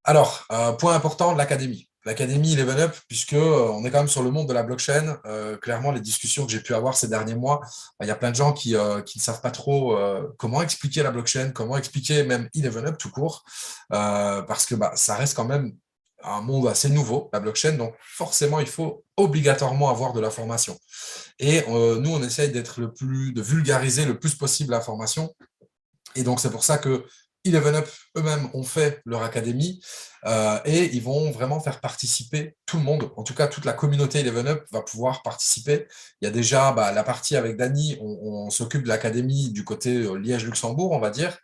Alors, point important, l'académie. L'académie Eleven Up, puisque on est quand même sur le monde de la blockchain. Clairement, les discussions que j'ai pu avoir ces derniers mois, il y a plein de gens qui ne savent pas trop comment expliquer la blockchain, comment expliquer même Eleven Up tout court, parce que ça reste quand même un monde assez nouveau, la blockchain, donc forcément, il faut obligatoirement avoir de l'information. Et nous, on essaye de vulgariser le plus possible l'information. Et donc, c'est pour ça que Eleven Up eux-mêmes ont fait leur académie et ils vont vraiment faire participer tout le monde. En tout cas, toute la communauté Eleven Up va pouvoir participer. Il y a déjà la partie avec Dany, on s'occupe de l'académie du côté Liège-Luxembourg, on va dire.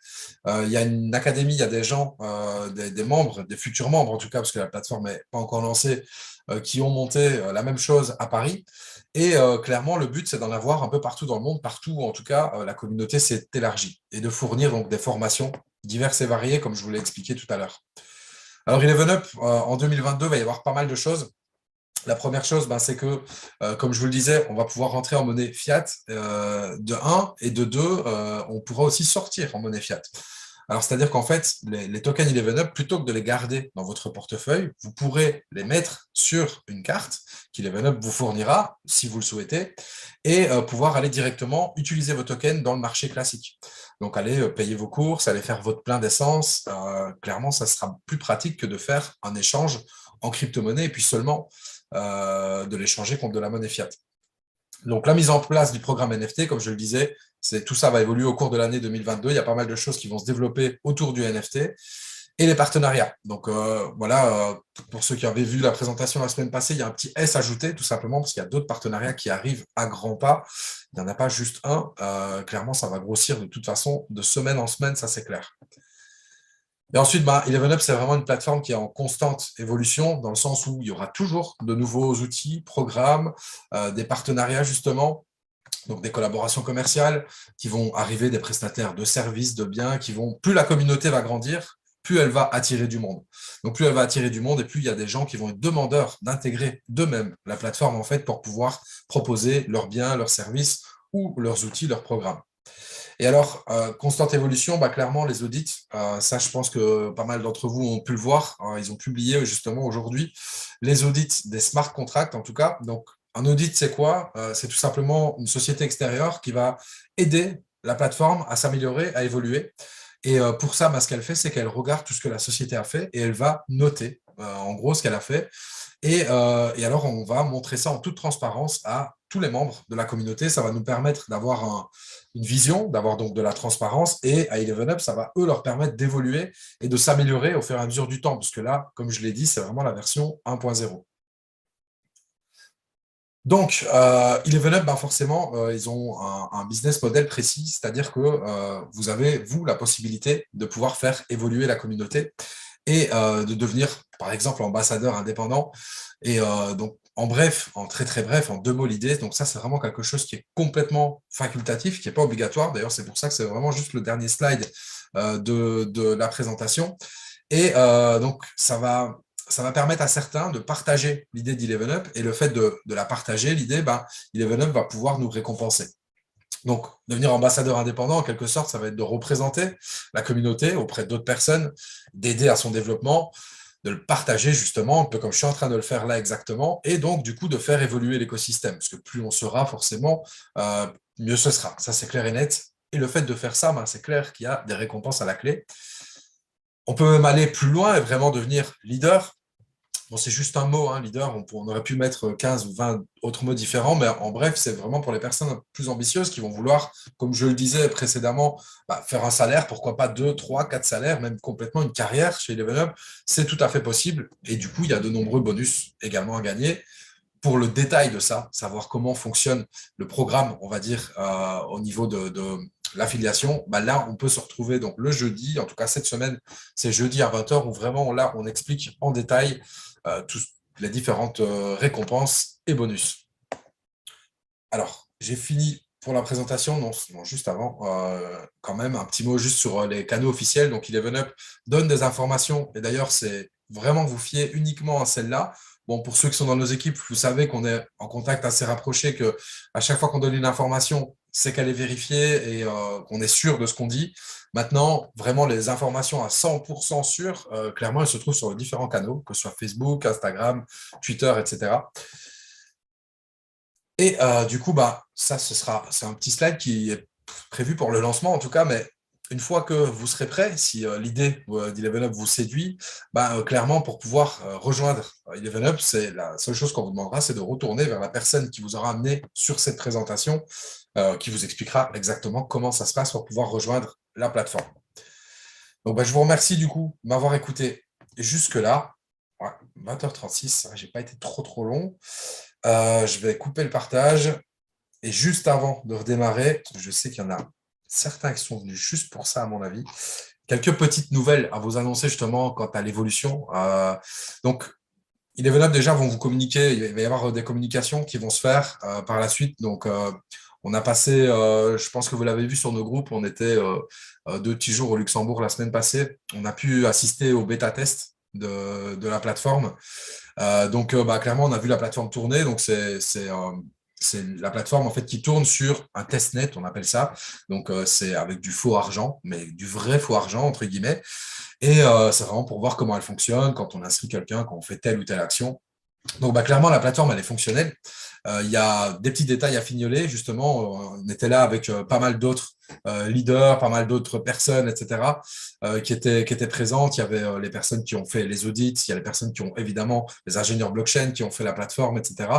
Il y a une académie, il y a des gens, des membres, des futurs membres en tout cas, parce que la plateforme n'est pas encore lancée, qui ont monté la même chose à Paris. Et clairement, le but, c'est d'en avoir un peu partout dans le monde, partout où en tout cas la communauté s'est élargie et de fournir donc des formations diverses et variées, comme je vous l'ai expliqué tout à l'heure. Alors, Eleven Up, en 2022, il va y avoir pas mal de choses. La première chose, c'est que, comme je vous le disais, on va pouvoir rentrer en monnaie fiat de 1 et de 2, on pourra aussi sortir en monnaie fiat. Alors, c'est-à-dire qu'en fait, les tokens Eleven Up, plutôt que de les garder dans votre portefeuille, vous pourrez les mettre sur une carte qu'Eleven Up vous fournira, si vous le souhaitez, et pouvoir aller directement utiliser vos tokens dans le marché classique. Donc, aller payer vos courses, aller faire votre plein d'essence. Clairement, ça sera plus pratique que de faire un échange en crypto-monnaie et puis seulement de l'échanger contre de la monnaie fiat. Donc, la mise en place du programme NFT, comme je le disais, tout ça va évoluer au cours de l'année 2022. Il y a pas mal de choses qui vont se développer autour du NFT et les partenariats. Donc, voilà, pour ceux qui avaient vu la présentation la semaine passée, il y a un petit S ajouté, tout simplement, parce qu'il y a d'autres partenariats qui arrivent à grands pas. Il n'y en a pas juste un. Clairement, ça va grossir de toute façon de semaine en semaine, ça c'est clair. Et ensuite, Eleven Up, c'est vraiment une plateforme qui est en constante évolution, dans le sens où il y aura toujours de nouveaux outils, programmes, des partenariats justement, donc des collaborations commerciales qui vont arriver, des prestataires de services, de biens, plus la communauté va grandir, plus elle va attirer du monde. Donc plus elle va attirer du monde et plus il y a des gens qui vont être demandeurs d'intégrer d'eux-mêmes la plateforme en fait pour pouvoir proposer leurs biens, leurs services ou leurs outils, leurs programmes. Et alors, constante évolution, clairement, les audits, ça, je pense que pas mal d'entre vous ont pu le voir. Ils ont publié justement aujourd'hui les audits des smart contracts, en tout cas. Donc, un audit, c'est quoi? C'est tout simplement une société extérieure qui va aider la plateforme à s'améliorer, à évoluer. Et pour ça, ce qu'elle fait, c'est qu'elle regarde tout ce que la société a fait et elle va noter, en gros, ce qu'elle a fait. Et alors, on va montrer ça en toute transparence à tous les membres de la communauté. Ça va nous permettre d'avoir une vision, d'avoir donc de la transparence. Et à Eleven Up, ça va, eux, leur permettre d'évoluer et de s'améliorer au fur et à mesure du temps. Parce que là, comme je l'ai dit, c'est vraiment la version 1.0. Donc, Eleven Up, forcément, ils ont un business model précis, c'est-à-dire que vous avez, vous, la possibilité de pouvoir faire évoluer la communauté et de devenir, par exemple, ambassadeur indépendant. Et donc, en bref, en très très bref, en 2 mots l'idée, donc ça c'est vraiment quelque chose qui est complètement facultatif, qui n'est pas obligatoire. D'ailleurs, c'est pour ça que c'est vraiment juste le dernier slide de la présentation. Et donc, ça va permettre à certains de partager l'idée d'Eleven Up et le fait de la partager, l'idée, Eleven Up va pouvoir nous récompenser. Donc, devenir ambassadeur indépendant, en quelque sorte, ça va être de représenter la communauté auprès d'autres personnes, d'aider à son développement, de le partager justement, un peu comme je suis en train de le faire là exactement, et donc du coup de faire évoluer l'écosystème, parce que plus on sera forcément, mieux ce sera. Ça, c'est clair et net. Et le fait de faire ça, ben, c'est clair qu'il y a des récompenses à la clé. On peut même aller plus loin et vraiment devenir leader. Bon, c'est juste un mot, hein, leader. On aurait pu mettre 15 ou 20 autres mots différents, mais en bref, c'est vraiment pour les personnes plus ambitieuses qui vont vouloir, comme je le disais précédemment, bah, faire un salaire, pourquoi pas 2, 3, 4 salaires, même complètement une carrière chez Eleven Up. C'est tout à fait possible. Et du coup, il y a de nombreux bonus également à gagner. Pour le détail de ça, savoir comment fonctionne le programme, on va dire, au niveau de l'affiliation, bah là, on peut se retrouver donc le jeudi, en tout cas cette semaine, c'est jeudi à 20h, où vraiment là, on explique en détail toutes les différentes récompenses et bonus. Alors, j'ai fini pour la présentation, non, juste avant, quand même, un petit mot juste sur les canaux officiels. Donc, Eleven Up donne des informations, et d'ailleurs, c'est vraiment vous fier uniquement à celle-là. Bon, pour ceux qui sont dans nos équipes, vous savez qu'on est en contact assez rapproché, que à chaque fois qu'on donne une information, c'est qu'elle est vérifiée et qu'on est sûr de ce qu'on dit. Maintenant, vraiment, les informations à 100% sûres, clairement, elles se trouvent sur les différents canaux, que ce soit Facebook, Instagram, Twitter, etc. Et du coup, bah, ça, c'est un petit slide qui est prévu pour le lancement en tout cas, mais une fois que vous serez prêt, si l'idée d'Eleven Up vous séduit, bah, clairement, pour pouvoir rejoindre Eleven Up, c'est la seule chose qu'on vous demandera, c'est de retourner vers la personne qui vous aura amené sur cette présentation, qui vous expliquera exactement comment ça se passe pour pouvoir rejoindre la plateforme. Donc, bah, je vous remercie du coup de m'avoir écouté jusque-là. Ouais, 20h36, j'ai pas été trop long. Je vais couper le partage. Et juste avant de redémarrer, parce que je sais qu'il y en a certains qui sont venus juste pour ça, à mon avis, quelques petites nouvelles à vous annoncer justement quant à l'évolution. Donc, Eleven Up, déjà, vont vous communiquer. Il va y avoir des communications qui vont se faire par la suite. Donc, on a passé, je pense que vous l'avez vu sur nos groupes, on était 2 petits jours au Luxembourg la semaine passée. On a pu assister au bêta-test de la plateforme. Donc, bah, clairement, on a vu la plateforme tourner. Donc, c'est la plateforme en fait qui tourne sur un testnet, on appelle ça. Donc, c'est avec du faux argent, mais du vrai faux argent, entre guillemets. Et c'est vraiment pour voir comment elle fonctionne, quand on inscrit quelqu'un, quand on fait telle ou telle action. Donc, bah, clairement, la plateforme, elle est fonctionnelle. Il y a des petits détails à fignoler, justement. On était là avec pas mal d'autres leaders, pas mal d'autres personnes, etc., qui étaient présentes. Il y avait les personnes qui ont fait les audits, il y a les personnes qui ont évidemment, les ingénieurs blockchain qui ont fait la plateforme, etc.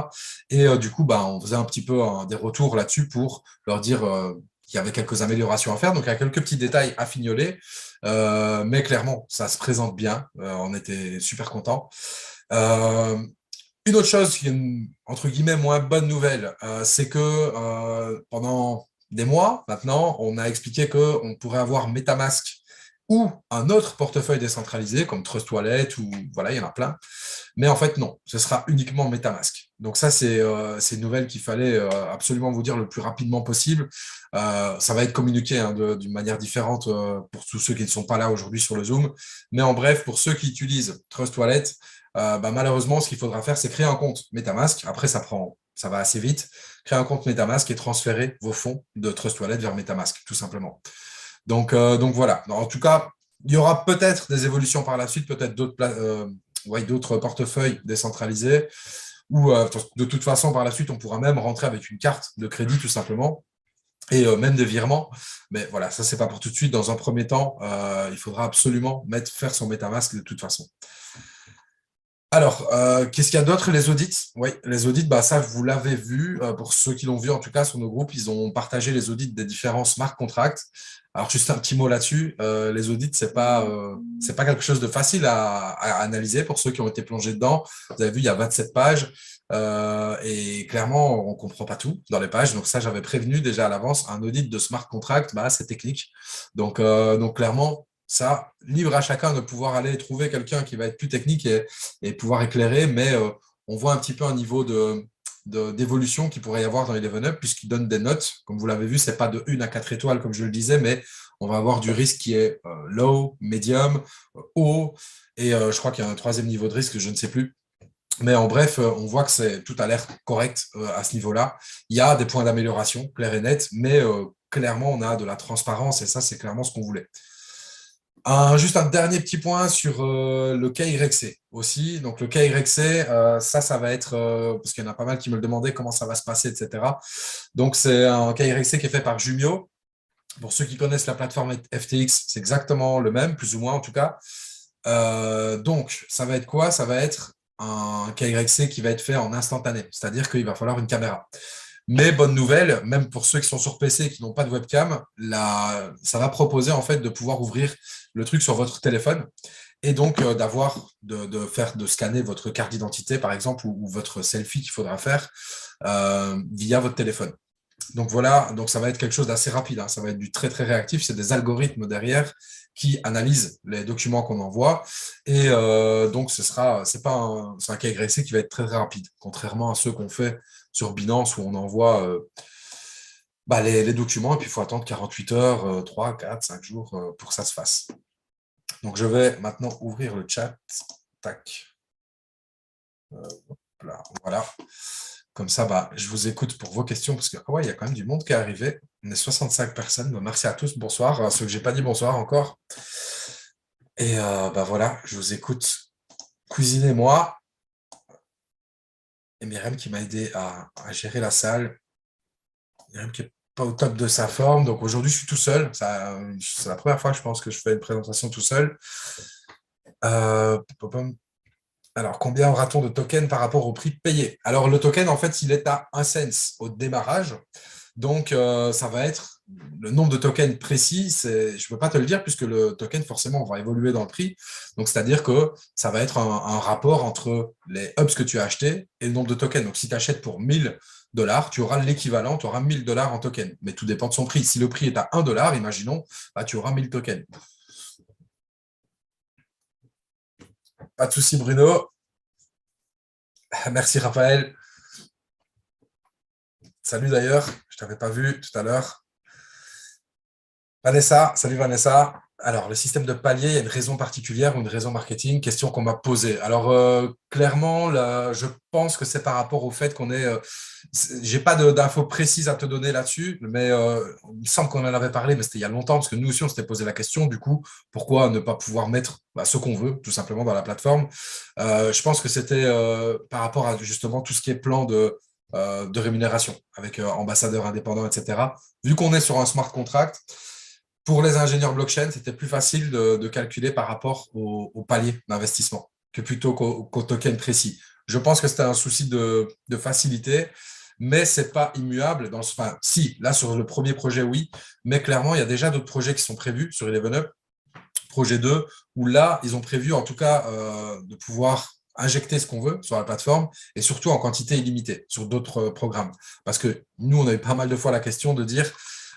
Et du coup, bah, on faisait un petit peu des retours là-dessus pour leur dire qu'il y avait quelques améliorations à faire. Donc, il y a quelques petits détails à fignoler. Mais clairement, ça se présente bien. On était super contents. Une autre chose qui est entre guillemets moins bonne nouvelle, c'est que pendant des mois maintenant, on a expliqué qu'on pourrait avoir MetaMask ou un autre portefeuille décentralisé comme Trust Wallet ou voilà, il y en a plein. Mais en fait, non, ce sera uniquement MetaMask. Donc ça, c'est une nouvelle qu'il fallait absolument vous dire le plus rapidement possible. Ça va être communiqué hein, d'une manière différente pour tous ceux qui ne sont pas là aujourd'hui sur le Zoom. Mais en bref, pour ceux qui utilisent Trust Wallet, bah, malheureusement, ce qu'il faudra faire, c'est créer un compte MetaMask. Après, ça va assez vite. Créer un compte MetaMask et transférer vos fonds de Trust Wallet vers MetaMask, tout simplement. Donc voilà. En tout cas, il y aura peut-être des évolutions par la suite, peut-être d'autres portefeuilles décentralisés, ou de toute façon, par la suite, on pourra même rentrer avec une carte de crédit, tout simplement, et même des virements. Mais voilà, ça, c'est pas pour tout de suite. Dans un premier temps, il faudra absolument faire son MetaMask de toute façon. Alors, qu'est-ce qu'il y a d'autre? Les audits. Oui, les audits, bah, ça, vous l'avez vu. Pour ceux qui l'ont vu, en tout cas, sur nos groupes, ils ont partagé les audits des différents smart contracts. Alors, juste un petit mot là-dessus. Les audits, c'est pas quelque chose de facile à analyser pour ceux qui ont été plongés dedans. Vous avez vu, il y a 27 pages. Et clairement, on comprend pas tout dans les pages. Donc, ça, j'avais prévenu déjà à l'avance. Un audit de smart contract, bah, c'est technique. Donc clairement, ça, libre à chacun de pouvoir aller trouver quelqu'un qui va être plus technique et pouvoir éclairer, mais on voit un petit peu un niveau d'évolution qu'il pourrait y avoir dans Eleven Up, puisqu'il donne des notes. Comme vous l'avez vu, c'est pas de 1 à 4 étoiles, comme je le disais, mais on va avoir du risque qui est low, medium, haut, et je crois qu'il y a un troisième niveau de risque, je ne sais plus. Mais en bref, on voit que tout a l'air correct à ce niveau-là. Il y a des points d'amélioration, clairs et nets, mais clairement, on a de la transparence et ça, c'est clairement ce qu'on voulait. Juste un dernier petit point sur le KYC aussi. Donc, le KYC, ça va être, parce qu'il y en a pas mal qui me le demandaient, comment ça va se passer, etc. Donc, c'est un KYC qui est fait par Jumio. Pour ceux qui connaissent la plateforme FTX, c'est exactement le même, plus ou moins en tout cas. Donc, ça va être quoi? Ça va être un KYC qui va être fait en instantané, c'est-à-dire qu'il va falloir une caméra. Mais bonne nouvelle, même pour ceux qui sont sur PC et qui n'ont pas de webcam, ça va proposer en fait de pouvoir ouvrir le truc sur votre téléphone et donc de scanner votre carte d'identité par exemple ou votre selfie qu'il faudra faire via votre téléphone. Donc voilà, donc ça va être quelque chose d'assez rapide, hein. Ça va être du très très réactif. C'est des algorithmes derrière qui analysent les documents qu'on envoie et donc c'est un KYC qui va être très, très rapide, contrairement à ceux qu'on fait sur Binance où on envoie les documents et puis il faut attendre 48 heures, 3, 4, 5 jours pour que ça se fasse. Donc je vais maintenant ouvrir le chat. Tac. Là, voilà. Comme ça, je vous écoute pour vos questions, parce que il y a quand même du monde qui est arrivé. On est 65 personnes. Merci à tous. Bonsoir. À ceux que je n'ai pas dit bonsoir encore. Et voilà, je vous écoute. Cuisinez-moi. Et Myriam qui m'a aidé à gérer la salle. Myriam qui n'est pas au top de sa forme. Donc aujourd'hui, je suis tout seul. C'est la première fois, je pense, que je fais une présentation tout seul. Alors, combien aura-t-on de tokens par rapport au prix payé? Alors, le token, en fait, il est à 1 cent au démarrage. Donc, ça va être le nombre de tokens précis. Je ne peux pas te le dire puisque le token, forcément, va évoluer dans le prix. Donc, c'est-à-dire que ça va être un rapport entre les hubs que tu as achetés et le nombre de tokens. Donc, si tu achètes pour 1 000 $, tu auras l'équivalent, tu auras 1 000 $ en tokens. Mais tout dépend de son prix. Si le prix est à 1 $, imaginons, tu auras 1 000 tokens. Pas de souci, Bruno. Merci, Raphaël. Salut d'ailleurs, je ne t'avais pas vu tout à l'heure. Vanessa, salut Vanessa. Alors, le système de palier, il y a une raison particulière ou une raison marketing? Question qu'on m'a posée. Alors, clairement, là, je pense que c'est par rapport au fait qu'on est… j'ai pas d'infos précises à te donner là-dessus, mais il me semble qu'on en avait parlé, mais c'était il y a longtemps, parce que nous aussi, on s'était posé la question, du coup, pourquoi ne pas pouvoir mettre ce qu'on veut, tout simplement, dans la plateforme? Je pense que c'était par rapport à justement tout ce qui est plan de rémunération, avec ambassadeurs indépendants, etc. Vu qu'on est sur un smart contract, pour les ingénieurs blockchain, c'était plus facile de calculer par rapport au palier d'investissement que plutôt qu'au token précis. Je pense que c'était un souci de facilité, mais ce n'est pas immuable. Enfin, si, là, sur le premier projet, oui, mais clairement, il y a déjà d'autres projets qui sont prévus sur Eleven projet 2, où là, ils ont prévu en tout cas de pouvoir injecter ce qu'on veut sur la plateforme et surtout en quantité illimitée sur d'autres programmes. Parce que nous, on a eu pas mal de fois la question de dire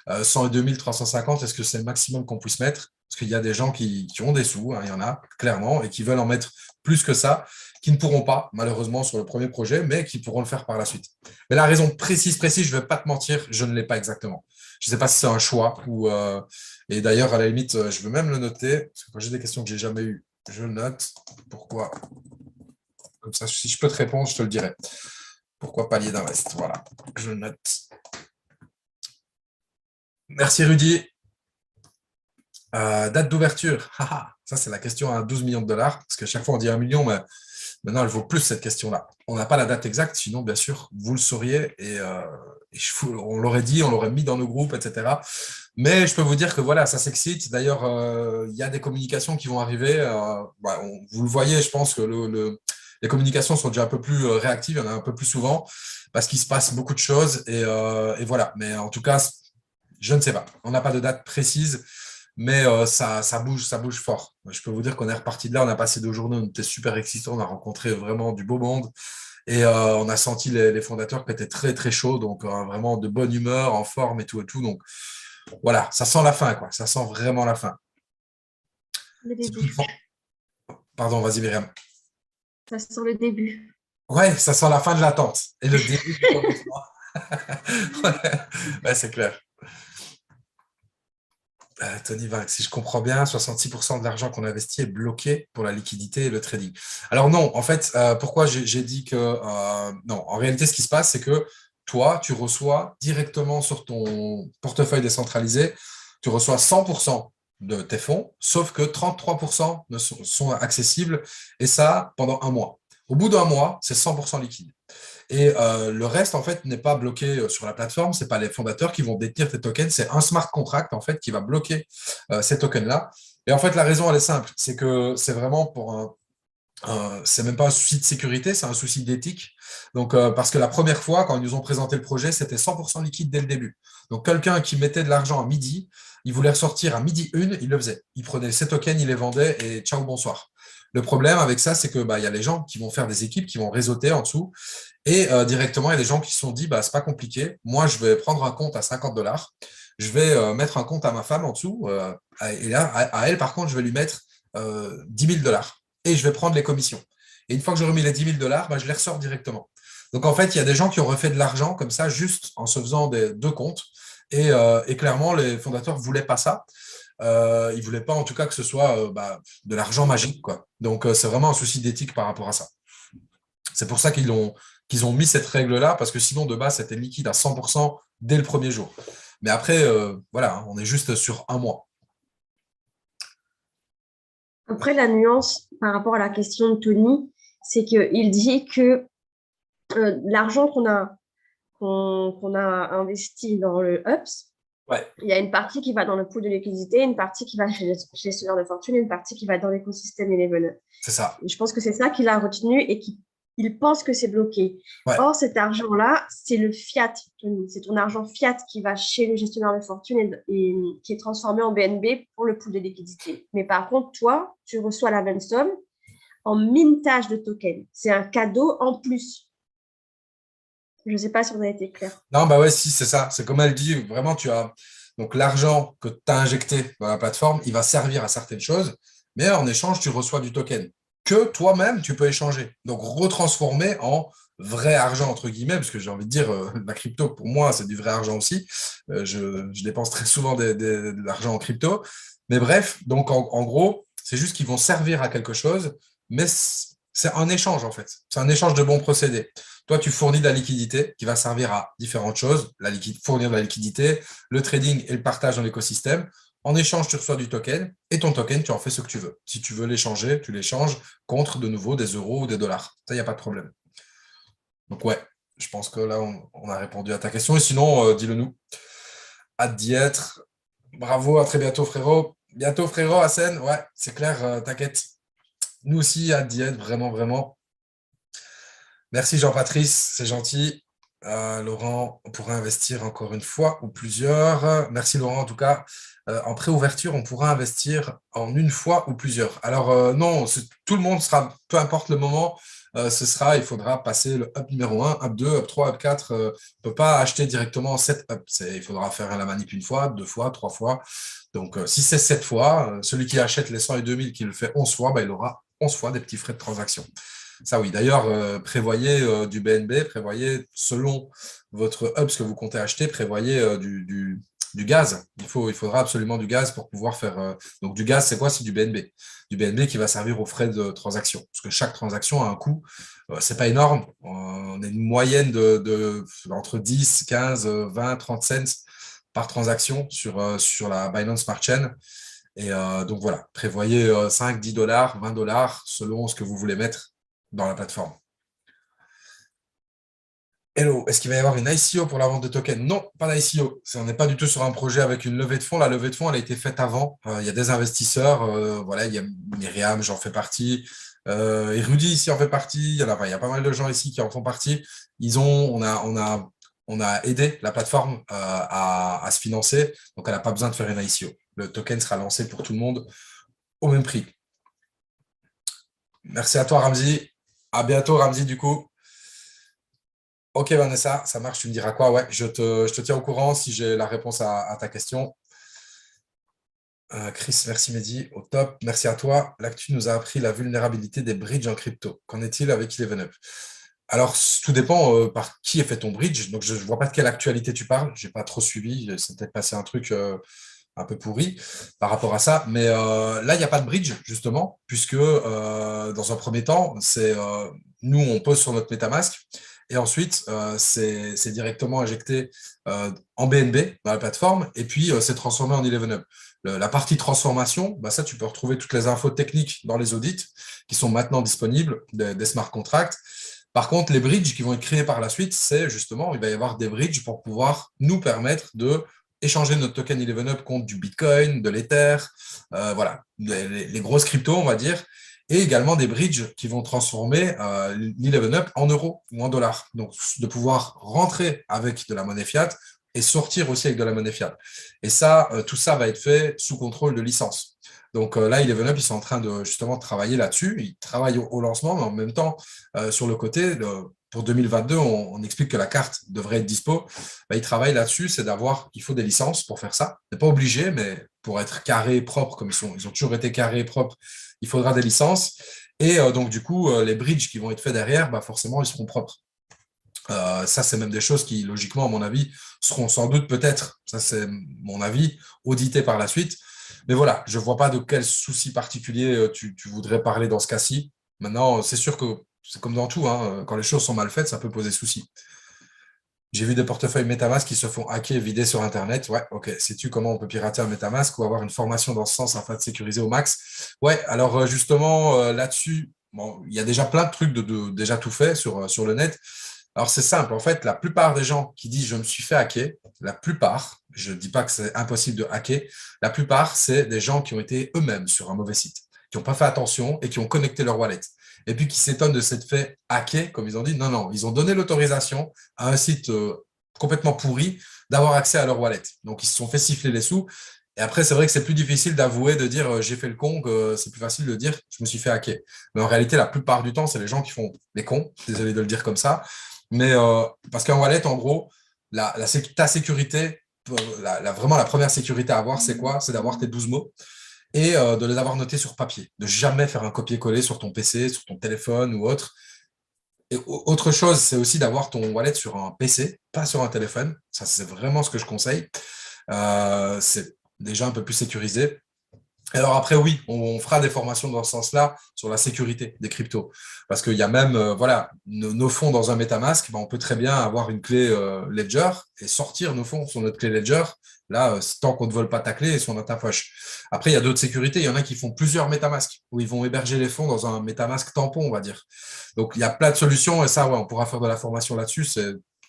100 et 2350, est-ce que c'est le maximum qu'on puisse mettre? Parce qu'il y a des gens qui ont des sous, hein, il y en a clairement, et qui veulent en mettre plus que ça, qui ne pourront pas, malheureusement, sur le premier projet, mais qui pourront le faire par la suite. Mais la raison précise, je ne vais pas te mentir, je ne l'ai pas exactement. Je ne sais pas si c'est un choix ou… et d'ailleurs, à la limite, je veux même le noter, parce que quand j'ai des questions que j'ai jamais eues, je note. Pourquoi? Comme ça, si je peux te répondre, je te le dirai. Pourquoi palier d'invest? Voilà, je note. Merci Rudy. Date d'ouverture. Ça, c'est la question à 12 millions de dollars, parce qu'à chaque fois, on dit 1 million, mais maintenant, elle vaut plus cette question-là. On n'a pas la date exacte, sinon, bien sûr, vous le sauriez, et on l'aurait dit, on l'aurait mis dans nos groupes, etc. Mais je peux vous dire que voilà, ça s'excite. D'ailleurs, il y a des communications qui vont arriver. Vous le voyez, je pense que les communications sont déjà un peu plus réactives, il y en a un peu plus souvent, parce qu'il se passe beaucoup de choses, et voilà. Mais en tout cas, je ne sais pas. On n'a pas de date précise, mais ça bouge fort. Je peux vous dire qu'on est reparti de là, on a passé 2 journées, on était super excitants, on a rencontré vraiment du beau monde et on a senti les fondateurs qui étaient très très chauds, donc vraiment de bonne humeur, en forme et tout et tout. Donc voilà, ça sent la fin, quoi. Ça sent vraiment la fin. Le début. Pardon, vas-y Myriam. Ça sent le début. Ouais, ça sent la fin de l'attente et le début du commencement. Ouais, c'est clair. Tony Vac, si je comprends bien, 66% de l'argent qu'on investit est bloqué pour la liquidité et le trading. Alors non, en fait, pourquoi j'ai dit que non, en réalité, ce qui se passe, c'est que toi, tu reçois directement sur ton portefeuille décentralisé, tu reçois 100% de tes fonds, sauf que 33% sont accessibles, et ça pendant un mois. Au bout d'un mois, c'est 100% liquide. Et le reste, en fait, n'est pas bloqué sur la plateforme. Ce n'est pas les fondateurs qui vont détenir tes tokens. C'est un smart contract, en fait, qui va bloquer ces tokens-là. Et en fait, la raison, elle est simple. C'est que c'est vraiment pour c'est même pas un souci de sécurité, c'est un souci d'éthique. Donc, parce que la première fois, quand ils nous ont présenté le projet, c'était 100% liquide dès le début. Donc, quelqu'un qui mettait de l'argent à midi, il voulait ressortir à midi une, il le faisait. Il prenait ses tokens, il les vendait et ciao, bonsoir. Le problème avec ça, c'est que bah, y a les gens qui vont faire des équipes, qui vont réseauter en dessous. Et directement, il y a des gens qui se sont dit, bah, c'est pas compliqué. Moi, je vais prendre un compte à 50 $. Je vais mettre un compte à ma femme en dessous. Et là, à elle, par contre, je vais lui mettre 10 000 $. Et je vais prendre les commissions. Et une fois que j'aurai mis les 10 000 $, bah, je les ressors directement. Donc, en fait, il y a des gens qui ont refait de l'argent comme ça, juste en se faisant deux comptes. Et clairement, les fondateurs ne voulaient pas ça. Ils ne voulaient pas, en tout cas, que ce soit bah, de l'argent magique, quoi. Donc, c'est vraiment un souci d'éthique par rapport à ça. C'est pour ça qu'ils ont mis cette règle-là, parce que sinon, de base, c'était liquide à 100% dès le premier jour. Mais après, voilà, on est juste sur un mois. Après, la nuance par rapport à la question de Tony, c'est qu'il dit que l'argent qu'on a investi dans le UPS, Ouais, il y a une partie qui va dans le pool de liquidité, une partie qui va chez le gestionnaire de fortune et une partie qui va dans l'écosystème Eleven. c'est ça. Je pense que c'est ça qu'il a retenu et qu'il pense que c'est bloqué. Ouais, Or, cet argent-là, c'est le fiat, Tony. C'est ton argent fiat qui va chez le gestionnaire de fortune et qui est transformé en BNB pour le pool de liquidité. Mais par contre, toi, tu reçois la même somme en mintage de tokens. C'est un cadeau en plus. Je ne sais pas si on a été clair. non, bah ouais, si, c'est ça. C'est comme elle dit, vraiment, tu as donc l'argent que tu as injecté dans la plateforme, il va servir à certaines choses, mais en échange, tu reçois du token que toi-même, tu peux échanger. Donc, retransformer en vrai argent, entre guillemets, parce que j'ai envie de dire, la crypto, pour moi, c'est du vrai argent aussi. Je dépense très souvent de l'argent en crypto. Mais bref, donc en gros, c'est juste qu'ils vont servir à quelque chose, mais c'est un échange, en fait. C'est un échange de bons procédés. Toi, tu fournis de la liquidité qui va servir à différentes choses, fournir de la liquidité, le trading et le partage dans l'écosystème. En échange, tu reçois du token et ton token, tu en fais ce que tu veux. Si tu veux l'échanger, tu l'échanges contre de nouveau des euros ou des dollars. Ça, il n'y a pas de problème. Donc, ouais, je pense que là, on a répondu à ta question. Et sinon, dis-le nous. Hâte d'y être. Bravo, à très bientôt, frérot. Bientôt, frérot, Hassen. Ouais, c'est clair, t'inquiète. Nous aussi, hâte d'y être, vraiment, vraiment. Merci Jean-Patrice, c'est gentil. Laurent, on pourra investir encore une fois ou plusieurs. Merci Laurent, en tout cas. En préouverture, on pourra investir en une fois ou plusieurs. Alors non, tout le monde sera, peu importe le moment, il faudra passer le up numéro 1, up 2, up 3, up 4. On ne peut pas acheter directement 7 up. Il faudra faire la manip une fois, deux fois, trois fois. Donc si c'est 7 fois, celui qui achète les 100 et 2000 qui le fait 11 fois, bah, il aura 11 fois des petits frais de transaction. Ça oui, d'ailleurs, prévoyez du BNB, prévoyez selon votre hub, ce que vous comptez acheter, prévoyez du gaz. Il faudra absolument du gaz pour pouvoir faire… donc du gaz, c'est quoi? C'est du BNB. Du BNB qui va servir aux frais de transaction. Parce que chaque transaction a un coût. C'est pas énorme. On a une moyenne entre 10, 15, 20, 30 cents par transaction sur la Binance Smart Chain. Et donc voilà, prévoyez 5, 10 $, 20 $ selon ce que vous voulez mettre dans la plateforme. Hello, est-ce qu'il va y avoir une ICO pour la vente de tokens? Non, pas d'ICO. On n'est pas du tout sur un projet avec une levée de fonds. La levée de fonds, elle a été faite avant. Il y a des investisseurs. Voilà, il y a Myriam, j'en fais partie. Et Rudy ici en fait partie. Il y a pas mal de gens ici qui en font partie. On a aidé la plateforme à se financer. Donc, elle n'a pas besoin de faire une ICO. Le token sera lancé pour tout le monde au même prix. Merci à toi, Ramzi. À bientôt, Ramzi, du coup. Ok, Vanessa, ça marche. Tu me diras quoi? Ouais, je te tiens au courant si j'ai la réponse à ta question. Chris, merci Mehdi, au top. Merci à toi. L'actu nous a appris la vulnérabilité des bridges en crypto. Qu'en est-il avec Eleven? Alors, tout dépend par qui est fait ton bridge. Donc, je ne vois pas de quelle actualité tu parles. Je n'ai pas trop suivi. C'est peut-être passé un truc un peu pourri par rapport à ça. Mais là, il n'y a pas de bridge, justement, puisque dans un premier temps, nous, on pose sur notre MetaMask et ensuite, c'est directement injecté en BNB dans la plateforme et puis c'est transformé en 11up. La partie transformation, ça, tu peux retrouver toutes les infos techniques dans les audits qui sont maintenant disponibles des smart contracts. Par contre, les bridges qui vont être créés par la suite, c'est justement, il va y avoir des bridges pour pouvoir nous permettre de échanger notre token 11up contre du Bitcoin, de l'Ether, voilà, les grosses cryptos, on va dire, et également des bridges qui vont transformer l'11up en euros ou en dollars. Donc, de pouvoir rentrer avec de la monnaie fiat et sortir aussi avec de la monnaie fiat. Et ça, tout ça va être fait sous contrôle de licence. Donc là, 11up, ils sont en train de justement travailler là-dessus. Ils travaillent au lancement, mais en même temps, sur le côté, pour 2022, on explique que la carte devrait être dispo. Ils travaillent là-dessus, il faut des licences pour faire ça. C'est pas obligé, mais pour être carré, propre, comme ils ont toujours été carrés, propres, il faudra des licences. Et donc, du coup, les bridges qui vont être faits derrière, forcément, ils seront propres. Ça, c'est même des choses qui, logiquement, à mon avis, seront sans doute peut-être, ça c'est mon avis, auditées par la suite. Mais voilà, je ne vois pas de quel souci particulier tu voudrais parler dans ce cas-ci. Maintenant, c'est sûr que c'est comme dans tout, hein, quand les choses sont mal faites, ça peut poser souci. J'ai vu des portefeuilles MetaMask qui se font hacker et vider sur Internet. Ouais, ok. Sais-tu comment on peut pirater un MetaMask ou avoir une formation dans ce sens afin de sécuriser au max? Ouais, alors justement, là-dessus, bon, il y a déjà plein de trucs déjà tout fait sur le net. Alors, c'est simple. En fait, la plupart des gens qui disent « je me suis fait hacker », la plupart, je ne dis pas que c'est impossible de hacker, la plupart, c'est des gens qui ont été eux-mêmes sur un mauvais site, qui n'ont pas fait attention et qui ont connecté leur wallet. Et puis, qui s'étonnent de s'être fait hacker, comme ils ont dit. Non, non, ils ont donné l'autorisation à un site complètement pourri d'avoir accès à leur wallet. Donc, ils se sont fait siffler les sous. Et après, c'est vrai que c'est plus difficile d'avouer, de dire j'ai fait le con, que c'est plus facile de dire je me suis fait hacker. Mais en réalité, la plupart du temps, c'est les gens qui font les cons, désolé de le dire comme ça. Mais parce qu'un wallet, en gros, ta sécurité, vraiment la première sécurité à avoir, c'est quoi? C'est d'avoir tes 12 mots et de les avoir notés sur papier. De jamais faire un copier-coller sur ton PC, sur ton téléphone ou autre. Et autre chose, c'est aussi d'avoir ton wallet sur un PC, pas sur un téléphone. Ça, c'est vraiment ce que je conseille. C'est déjà un peu plus sécurisé. Alors après, oui, on fera des formations dans ce sens-là sur la sécurité des cryptos. Parce qu'il y a même, voilà, nos fonds dans un MetaMask, on peut très bien avoir une clé Ledger et sortir nos fonds sur notre clé Ledger. Là, tant qu'on ne vole pas ta clé, ils sont dans ta poche. Après, il y a d'autres sécurités. Il y en a qui font plusieurs MetaMask, où ils vont héberger les fonds dans un MetaMask tampon, on va dire. Donc, il y a plein de solutions et ça, ouais, on pourra faire de la formation là-dessus.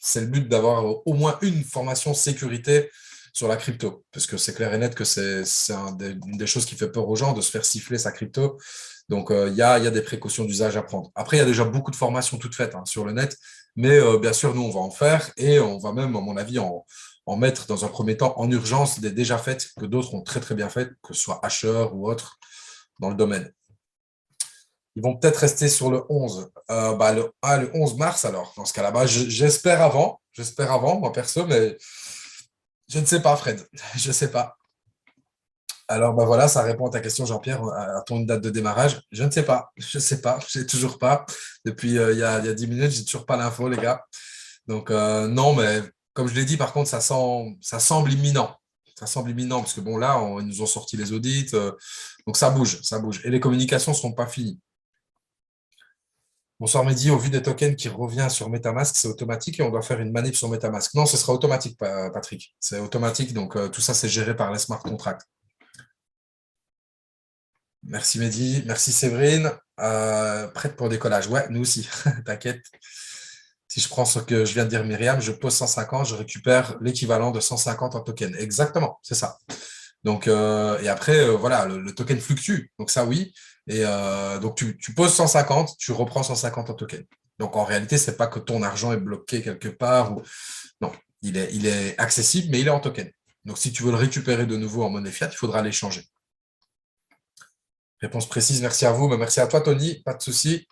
C'est le but d'avoir au moins une formation sécurité sur la crypto, parce que c'est clair et net que c'est une des choses qui fait peur aux gens de se faire siffler sa crypto. Donc, il y a des précautions d'usage à prendre. Après, il y a déjà beaucoup de formations toutes faites sur le net, mais bien sûr, nous, on va en faire et on va même, à mon avis, en mettre dans un premier temps en urgence des déjà faites que d'autres ont très, très bien faites, que ce soit Asher ou autres dans le domaine. Ils vont peut-être rester sur le 11. Le 11 mars, alors, dans ce cas-là, j'espère avant, moi perso, mais je ne sais pas, Fred. Je ne sais pas. Alors, voilà, ça répond à ta question, Jean-Pierre, à ton date de démarrage. Je ne sais pas. Je ne sais pas. Je ne sais toujours pas. Depuis il y a 10 minutes, je n'ai toujours pas l'info, les gars. Donc, non, mais comme je l'ai dit, par contre, ça semble imminent. Ça semble imminent, parce que bon, là, ils nous ont sorti les audits. Donc, ça bouge, ça bouge. Et les communications ne seront pas finies. Bonsoir Mehdi, au vu des tokens qui revient sur MetaMask, c'est automatique et on doit faire une manip sur MetaMask. Non, ce sera automatique, Patrick. C'est automatique, donc tout ça, c'est géré par les smart contracts. Merci Mehdi, merci Séverine. Prête pour décollage. Ouais, nous aussi, t'inquiète. Si je prends ce que je viens de dire Myriam, je pose 150, je récupère l'équivalent de 150 en token. Exactement, c'est ça. Donc, et après, voilà, le token fluctue. Donc ça, oui. Et donc, tu poses 150, tu reprends 150 en token. Donc, en réalité, ce n'est pas que ton argent est bloqué quelque part. Non, il est accessible, mais il est en token. Donc, si tu veux le récupérer de nouveau en monnaie fiat, il faudra l'échanger. Réponse précise, merci à vous. Mais merci à toi, Tony, pas de souci.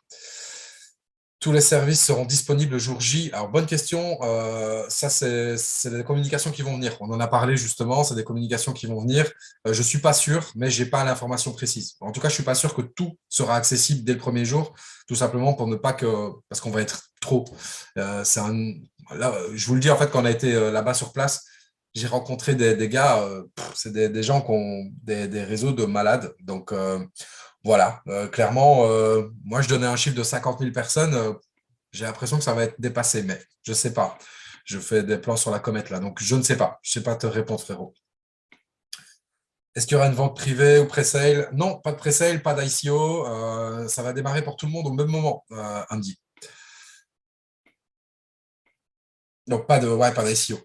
Tous les services seront disponibles le jour J. Alors, bonne question. Ça, c'est des communications qui vont venir. On en a parlé justement, c'est des communications qui vont venir. Je ne suis pas sûr, mais je n'ai pas l'information précise. En tout cas, je ne suis pas sûr que tout sera accessible dès le premier jour, tout simplement pour ne pas que… parce qu'on va être trop. Là, je vous le dis, en fait, quand on a été là-bas sur place, j'ai rencontré des gars, c'est des gens qui ont des réseaux de malades. Donc, voilà, clairement, moi, je donnais un chiffre de 50 000 personnes. J'ai l'impression que ça va être dépassé, mais je ne sais pas. Je fais des plans sur la comète là, donc je ne sais pas. Je ne sais pas te répondre, frérot. Est-ce qu'il y aura une vente privée ou pré-sale? Non, pas de pré-sale, pas d'ICO. Ça va démarrer pour tout le monde au même moment, Andy. Donc, pas d'ICO.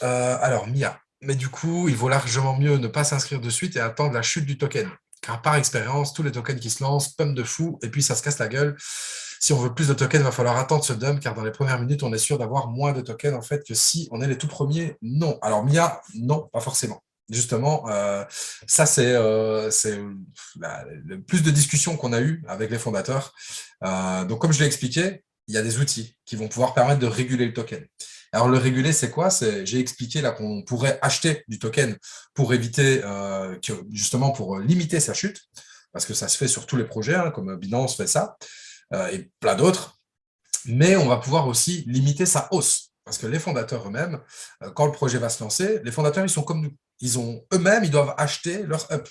Alors, Mia. Mais du coup, il vaut largement mieux ne pas s'inscrire de suite et attendre la chute du token. Car par expérience, tous les tokens qui se lancent pump de fou et puis ça se casse la gueule. Si on veut plus de tokens, il va falloir attendre ce dump car dans les premières minutes, on est sûr d'avoir moins de tokens en fait que si on est les tout premiers. Non. Alors, Mia, non, pas forcément. Justement, ça, c'est le plus de discussions qu'on a eues avec les fondateurs. Donc, comme je l'ai expliqué, il y a des outils qui vont pouvoir permettre de réguler le token. Alors, le réguler, c'est quoi? J'ai expliqué là qu'on pourrait acheter du token pour éviter, justement, pour limiter sa chute, parce que ça se fait sur tous les projets, hein, comme Binance fait ça, et plein d'autres. Mais on va pouvoir aussi limiter sa hausse, parce que les fondateurs eux-mêmes, quand le projet va se lancer, les fondateurs, ils sont comme nous. Eux-mêmes, ils doivent acheter leur up.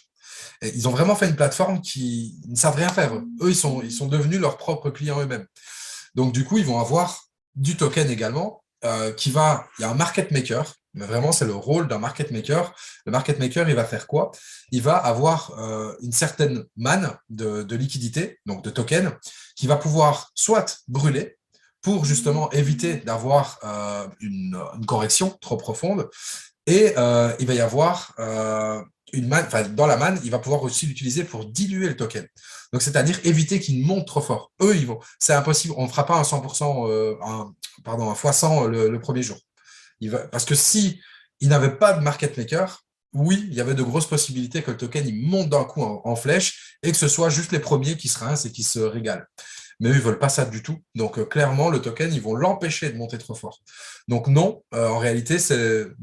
Et ils ont vraiment fait une plateforme qui ne savent rien faire. Eux, ils sont devenus leurs propres clients eux-mêmes. Donc, du coup, ils vont avoir du token également, il y a un market maker, mais vraiment, c'est le rôle d'un market maker. Le market maker, il va faire quoi? Il va avoir une certaine manne de liquidité, donc de token, qui va pouvoir soit brûler pour justement éviter d'avoir une correction trop profonde, et il va y avoir une manne, enfin, dans la manne, il va pouvoir aussi l'utiliser pour diluer le token. Donc, c'est-à-dire éviter qu'il monte trop fort. Eux, c'est impossible. On ne fera pas un 100%, un x100 le premier jour. Parce que si il n'avait pas de market maker, oui, il y avait de grosses possibilités que le token il monte d'un coup en flèche et que ce soit juste les premiers qui se rincent et qui se régalent. Mais eux, ils ne veulent pas ça du tout. Donc, clairement, le token, ils vont l'empêcher de monter trop fort. Donc, non, en réalité,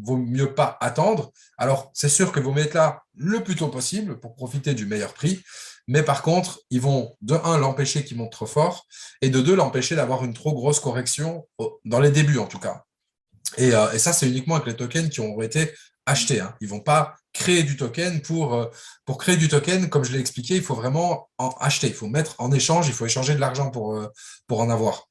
vaut mieux pas attendre. Alors, c'est sûr que vous mettez là le plus tôt possible pour profiter du meilleur prix. Mais par contre, ils vont, de un, l'empêcher qu'il monte trop fort et de deux, l'empêcher d'avoir une trop grosse correction, dans les débuts en tout cas. Et ça, c'est uniquement avec les tokens qui ont été achetés. Hein. Ils ne vont pas créer du token pour créer du token, comme je l'ai expliqué, il faut vraiment en acheter. Il faut mettre en échange, il faut échanger de l'argent pour en avoir.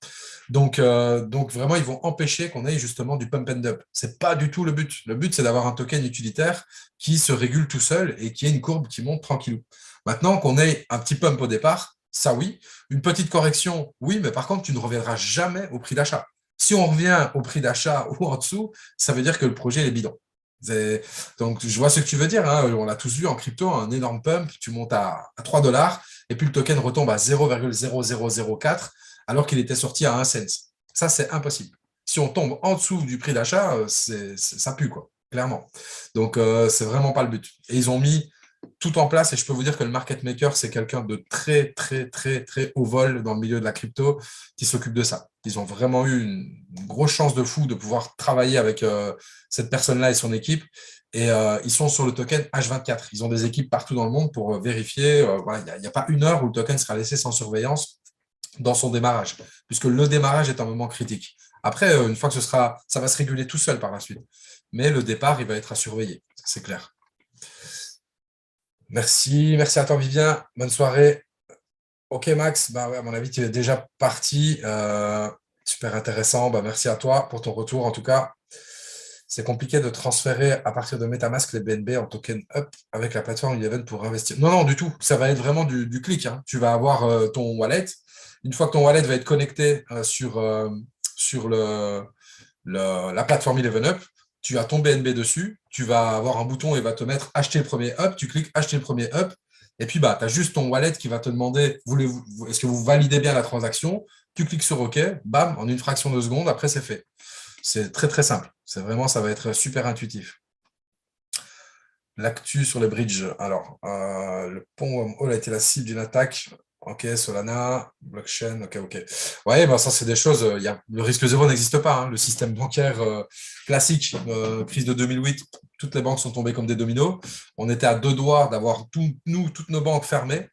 Donc, vraiment, ils vont empêcher qu'on ait justement du pump and dump. Ce n'est pas du tout le but. Le but, c'est d'avoir un token utilitaire qui se régule tout seul et qui ait une courbe qui monte tranquillou. Maintenant, qu'on ait un petit pump au départ, ça oui. Une petite correction, oui, mais par contre, tu ne reviendras jamais au prix d'achat. Si on revient au prix d'achat ou en dessous, ça veut dire que le projet est bidon. Donc, je vois ce que tu veux dire. Hein. On l'a tous vu en crypto, un énorme pump, tu montes à 3 dollars et puis le token retombe à 0,0004 alors qu'il était sorti à 1 cent. Ça, c'est impossible. Si on tombe en dessous du prix d'achat, ça pue, quoi, clairement. Donc, c'est vraiment pas le but. Et ils ont mis tout en place et je peux vous dire que le market maker, c'est quelqu'un de très, très, très, très haut vol dans le milieu de la crypto qui s'occupe de ça. Ils ont vraiment eu une grosse chance de fou de pouvoir travailler avec cette personne-là et son équipe. Et ils sont sur le token H24. Ils ont des équipes partout dans le monde pour vérifier. Voilà, il n'y a pas une heure où le token sera laissé sans surveillance dans son démarrage, puisque le démarrage est un moment critique. Après, une fois que ça va se réguler tout seul par la suite. Mais le départ, il va être à surveiller, c'est clair. Merci à toi, Vivien. Bonne soirée. Ok, Max, bah ouais, à mon avis, tu es déjà parti. Super intéressant. Bah, merci à toi pour ton retour. En tout cas, c'est compliqué de transférer à partir de MetaMask les BNB en token up avec la plateforme Eleven pour investir. Non, non, du tout. Ça va être vraiment du clic. Hein. Tu vas avoir ton wallet. Une fois que ton wallet va être connecté sur la plateforme Eleven Up, tu as ton BNB dessus, tu vas avoir un bouton et va te mettre acheter le premier up, tu cliques acheter le premier up, et puis bah, tu as juste ton wallet qui va te demander est-ce que vous validez bien la transaction, tu cliques sur OK, bam, en une fraction de seconde, après c'est fait. C'est très très simple, ça va être super intuitif. L'actu sur les bridges. Alors, le pont Wormhole a été la cible d'une attaque. Ok, Solana, blockchain, ok. Ouais, bah ça, c'est des choses. Le risque zéro n'existe pas. Hein. Le système bancaire classique, crise de 2008, toutes les banques sont tombées comme des dominos. On était à deux doigts d'avoir toutes nos banques fermées.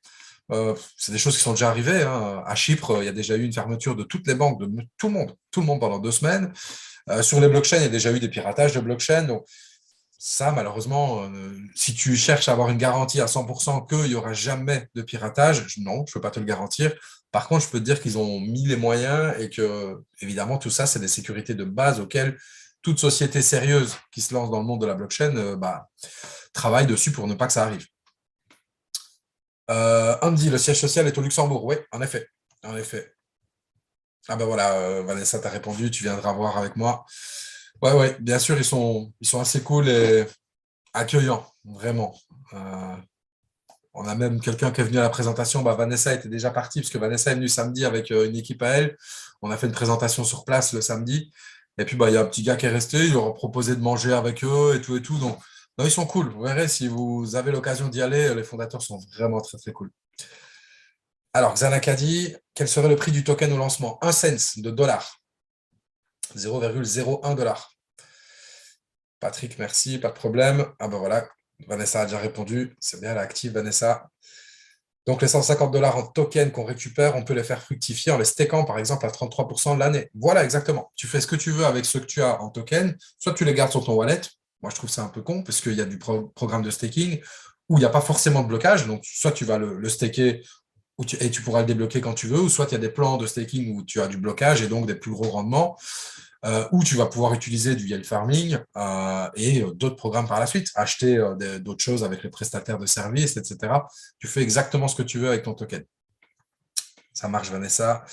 C'est des choses qui sont déjà arrivées. Hein. À Chypre, il y a déjà eu une fermeture de toutes les banques, de tout le monde pendant 2 semaines. Sur les blockchains, il y a déjà eu des piratages de blockchains. Donc, ça, malheureusement, si tu cherches à avoir une garantie à 100% qu'il n'y aura jamais de piratage, non, je ne peux pas te le garantir. Par contre, je peux te dire qu'ils ont mis les moyens et que, évidemment, tout ça, c'est des sécurités de base auxquelles toute société sérieuse qui se lance dans le monde de la blockchain travaille dessus pour ne pas que ça arrive. Andy, le siège social est au Luxembourg. Oui, en effet. En effet. Ah ben voilà, Vanessa t'a répondu, tu viendras voir avec moi. Ouais, bien sûr, ils sont assez cool et accueillants, vraiment. On a même quelqu'un qui est venu à la présentation. Vanessa était déjà partie, parce que Vanessa est venue samedi avec une équipe à elle. On a fait une présentation sur place le samedi. Et puis, il y a un petit gars qui est resté, il leur a proposé de manger avec eux et tout et tout. Donc, non, ils sont cool. Vous verrez, si vous avez l'occasion d'y aller, les fondateurs sont vraiment très, très cool. Alors, Xanak a dit, quel serait le prix du token au lancement? 1 cent de dollar. 0,01 $. Patrick, merci, pas de problème. Ah ben voilà, Vanessa a déjà répondu. C'est bien, elle est active, Vanessa. Donc, les 150 $ en token qu'on récupère, on peut les faire fructifier en les stackant, par exemple, à 33% de l'année. Voilà, exactement. Tu fais ce que tu veux avec ce que tu as en token. Soit tu les gardes sur ton wallet. Moi, je trouve ça un peu con, parce qu'il y a du programme de staking où il n'y a pas forcément de blocage. Donc, soit tu vas le staker et tu pourras le débloquer quand tu veux, ou soit il y a des plans de staking où tu as du blocage et donc des plus gros rendements. Où tu vas pouvoir utiliser du yield farming et d'autres programmes par la suite, acheter d'autres choses avec les prestataires de services, etc. Tu fais exactement ce que tu veux avec ton token. Ça marche, Vanessa.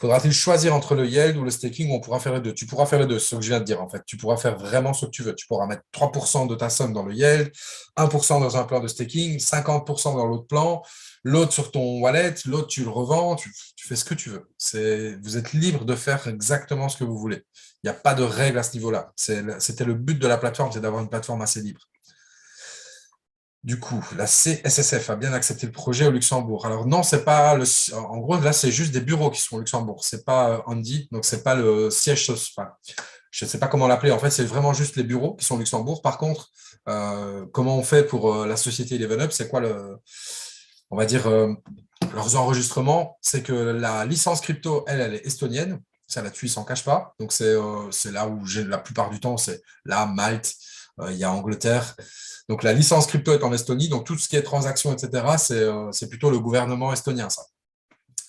Faudra-t-il choisir entre le yield ou le staking? On pourra faire les deux. Tu pourras faire les deux, c'est ce que je viens de dire en fait. Tu pourras faire vraiment ce que tu veux. Tu pourras mettre 3% de ta somme dans le yield, 1% dans un plan de staking, 50% dans l'autre plan, l'autre sur ton wallet, l'autre tu le revends, tu fais ce que tu veux. Vous êtes libre de faire exactement ce que vous voulez. Il n'y a pas de règle à ce niveau-là. C'était le but de la plateforme, c'est d'avoir une plateforme assez libre. Du coup, la CSSF a bien accepté le projet au Luxembourg. Alors non, c'est pas en gros, là, c'est juste des bureaux qui sont au Luxembourg. C'est pas Andy, donc c'est pas le siège social. Je ne sais pas comment l'appeler. En fait, c'est vraiment juste les bureaux qui sont au Luxembourg. Par contre, comment on fait pour la société Eleven Up? C'est quoi on va dire, leurs enregistrements? C'est que la licence crypto, elle est estonienne. Ça, là-dessus, ils s'en cachent pas. Donc, c'est là où j'ai la plupart du temps, c'est là, Malte, il y a Angleterre. Donc, la licence crypto est en Estonie. Donc, tout ce qui est transactions, etc., c'est plutôt le gouvernement estonien, ça,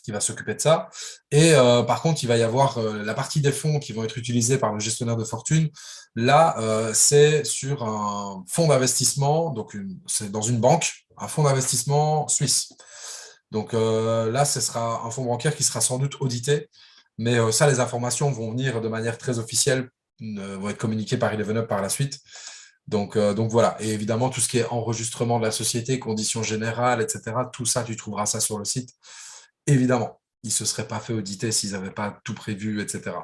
qui va s'occuper de ça. Et par contre, il va y avoir la partie des fonds qui vont être utilisés par le gestionnaire de fortune. Là, c'est sur un fonds d'investissement. Donc, c'est dans une banque, un fonds d'investissement suisse. Donc là, ce sera un fonds bancaire qui sera sans doute audité. Mais ça, les informations vont venir de manière très officielle, vont être communiquées par Eleven Up par la suite. Donc voilà. Et évidemment, tout ce qui est enregistrement de la société, conditions générales, etc., tout ça, tu trouveras ça sur le site. Évidemment, ils ne se seraient pas fait auditer s'ils n'avaient pas tout prévu, etc.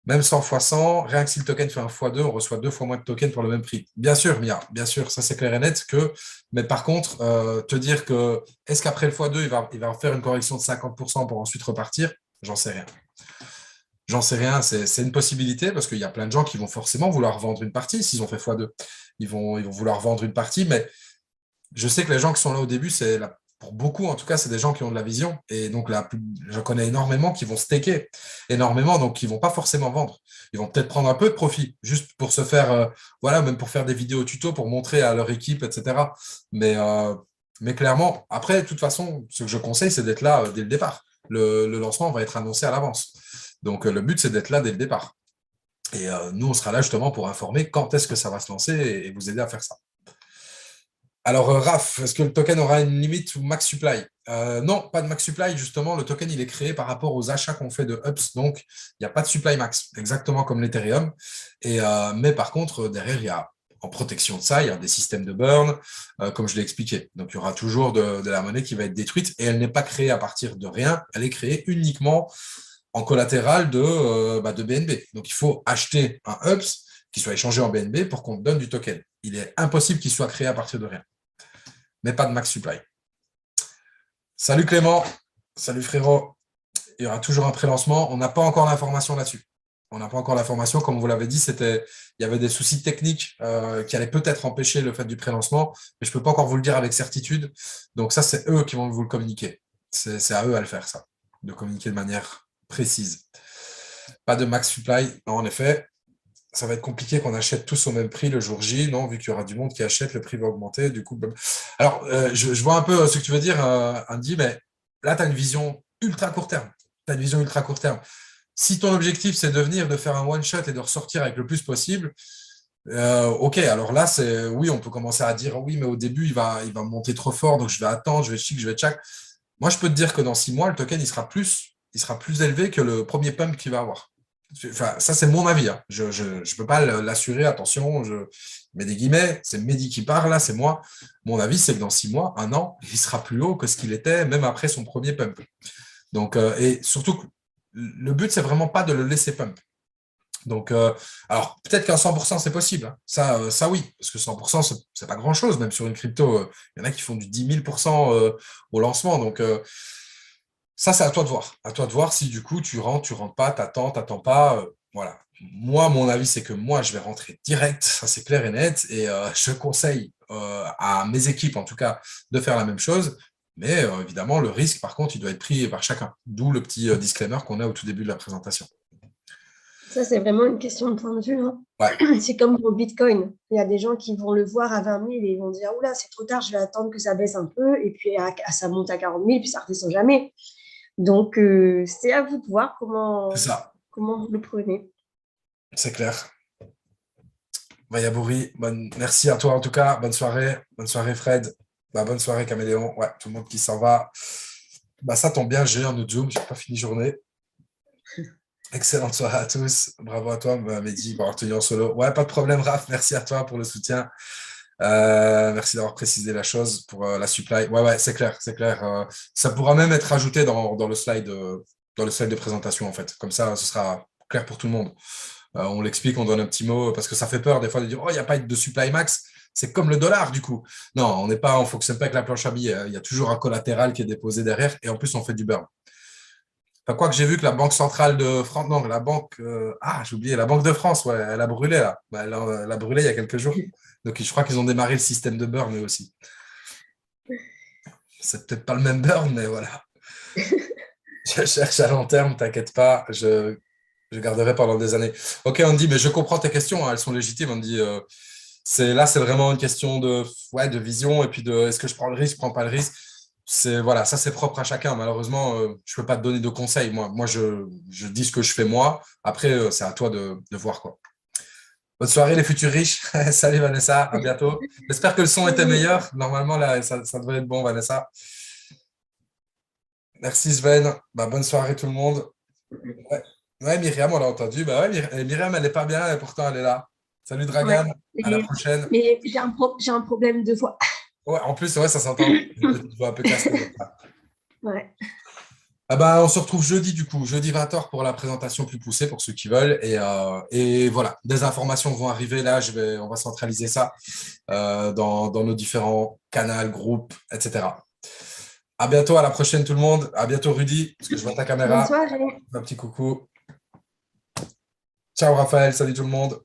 Même 100 x 100, rien que si le token fait un x2, on reçoit 2 fois moins de tokens pour le même prix. Bien sûr, Mia, bien sûr, ça c'est clair et net. Mais par contre, te dire que est-ce qu'après le x2, il va faire une correction de 50% pour ensuite repartir, j'en sais rien. J'en sais rien, c'est une possibilité parce qu'il y a plein de gens qui vont forcément vouloir vendre une partie s'ils ont fait x2. Ils vont vouloir vendre une partie, mais je sais que les gens qui sont là au début, pour beaucoup, en tout cas, c'est des gens qui ont de la vision. Et donc, je connais énormément qui vont staker énormément, donc qui ne vont pas forcément vendre. Ils vont peut-être prendre un peu de profit, juste pour se faire, voilà, même pour faire des vidéos tuto, pour montrer à leur équipe, etc. Mais clairement, après, de toute façon, ce que je conseille, c'est d'être là dès le départ. Le lancement va être annoncé à l'avance. Donc, le but, c'est d'être là dès le départ. Et nous, on sera là justement pour informer quand est-ce que ça va se lancer et vous aider à faire ça. Alors, Raph, est-ce que le token aura une limite ou max supply? Non, pas de max supply. Justement, le token, il est créé par rapport aux achats qu'on fait de Ups. Donc, il n'y a pas de supply max, exactement comme l'Ethereum. Mais par contre, derrière, il y a, en protection de ça, il y a des systèmes de burn, comme je l'ai expliqué. Donc, il y aura toujours de la monnaie qui va être détruite et elle n'est pas créée à partir de rien. Elle est créée uniquement en collatéral de BNB. Donc, il faut acheter un Ups qui soit échangé en BNB pour qu'on te donne du token. Il est impossible qu'il soit créé à partir de rien. Mais pas de max supply. Salut Clément, salut frérot. Il y aura toujours un pré-lancement. On n'a pas encore l'information là-dessus. On n'a pas encore l'information. Comme vous l'avez dit, il y avait des soucis techniques qui allaient peut-être empêcher le fait du pré-lancement, mais je ne peux pas encore vous le dire avec certitude. Donc ça, c'est eux qui vont vous le communiquer. C'est à eux à le faire, ça, de communiquer de manière précise. Pas de max supply, non, en effet. Ça va être compliqué qu'on achète tous au même prix le jour J, non, vu qu'il y aura du monde qui achète, le prix va augmenter. Du coup, alors, je vois un peu ce que tu veux dire, Andy, mais là, tu as une vision ultra court terme. Tu as une vision ultra court terme. Si ton objectif, c'est de faire un one-shot et de ressortir avec le plus possible, ok, alors là, oui, on peut commencer à dire, oui, mais au début, il va monter trop fort, donc je vais attendre, je vais chic, je vais tchac. Moi, je peux te dire que dans 6 mois, le token, il sera plus élevé que le premier pump qu'il va avoir. Enfin, ça, c'est mon avis. Hein. Je ne peux pas l'assurer, attention, je mets des guillemets, c'est Mehdi qui parle, là, c'est moi. Mon avis, c'est que dans 6 mois, 1 an, il sera plus haut que ce qu'il était, même après son premier pump. Donc, et surtout, le but, c'est vraiment pas de le laisser pump. Donc, alors, peut-être qu'un 100%, c'est possible. Hein. Ça, oui, parce que 100%, c'est pas grand-chose, même sur une crypto. Il y en a qui font du 10 000% au lancement. Donc, ça, c'est à toi de voir. À toi de voir si du coup, tu rentres pas, t'attends pas. Voilà. Moi, mon avis, c'est que moi, je vais rentrer direct. Ça, c'est clair et net. Et je conseille à mes équipes, en tout cas, de faire la même chose. Mais évidemment, le risque, par contre, il doit être pris par chacun. D'où le petit disclaimer qu'on a au tout début de la présentation. Ça, c'est vraiment une question de point de vue. Hein. Ouais. C'est comme pour le Bitcoin. Il y a des gens qui vont le voir à 20 000 et ils vont dire, oula, c'est trop tard, je vais attendre que ça baisse un peu. Et puis, ça monte à 40 000, puis ça ne redescend jamais. Donc, c'est à vous de voir C'est ça. comment vous le prenez. C'est clair. Vayabouri, merci à toi en tout cas. Bonne soirée. Bonne soirée, Fred. Bonne soirée, Caméléon. Ouais, tout le monde qui s'en va. Ça tombe bien, j'ai un autre Zoom, j'ai pas fini journée. Excellente soirée à tous. Bravo à toi, Mehdi, pour avoir tenu en solo. Ouais, pas de problème, Raph. Merci à toi pour le soutien. Merci d'avoir précisé la chose pour la supply. Ouais, c'est clair, c'est clair. Ça pourra même être ajouté dans le slide de présentation, en fait. Comme ça, ce sera clair pour tout le monde. On l'explique, on donne un petit mot, parce que ça fait peur des fois de dire « Oh, il n'y a pas de supply max ». C'est comme le dollar, du coup. Non, on ne fonctionne pas avec la planche à billets. Il y a toujours un collatéral qui est déposé derrière, et en plus, on fait du burn. Enfin, quoi que j'ai vu que la Banque centrale de France, non, la Banque, j'ai oublié, la Banque de France, ouais, elle a brûlé là. Elle a brûlé il y a quelques jours. Donc, je crois qu'ils ont démarré le système de burn eux aussi. C'est peut-être pas le même burn, mais voilà. Je cherche à long terme, t'inquiète pas, je garderai pendant des années. Ok, Andy, mais je comprends tes questions, hein, elles sont légitimes, Andy. C'est vraiment une question de vision et puis de est-ce que je prends le risque, je prends pas le risque. Voilà, ça c'est propre à chacun. Malheureusement, je peux pas te donner de conseils. Moi je dis ce que je fais moi. Après, c'est à toi de voir quoi. Bonne soirée les futurs riches. Salut Vanessa, à bientôt. J'espère que le son était meilleur. Normalement, là, ça devrait être bon, Vanessa. Merci Sven. Bonne soirée tout le monde. Ouais, Myriam, on l'a entendu. Myriam, elle n'est pas bien et pourtant elle est là. Salut Dragan, à la prochaine. Mais j'ai un problème de voix. Ouais, en plus, ouais, ça s'entend. Une petite voix un peu cassée. Ouais. On se retrouve jeudi, du coup, jeudi 20h pour la présentation plus poussée pour ceux qui veulent. Et voilà, des informations vont arriver là. On va centraliser ça dans nos différents canaux, groupes, etc. À bientôt, à la prochaine tout le monde. À bientôt Rudy, parce que je vois ta caméra. Bonne soirée. Un petit coucou. Ciao Raphaël, salut tout le monde.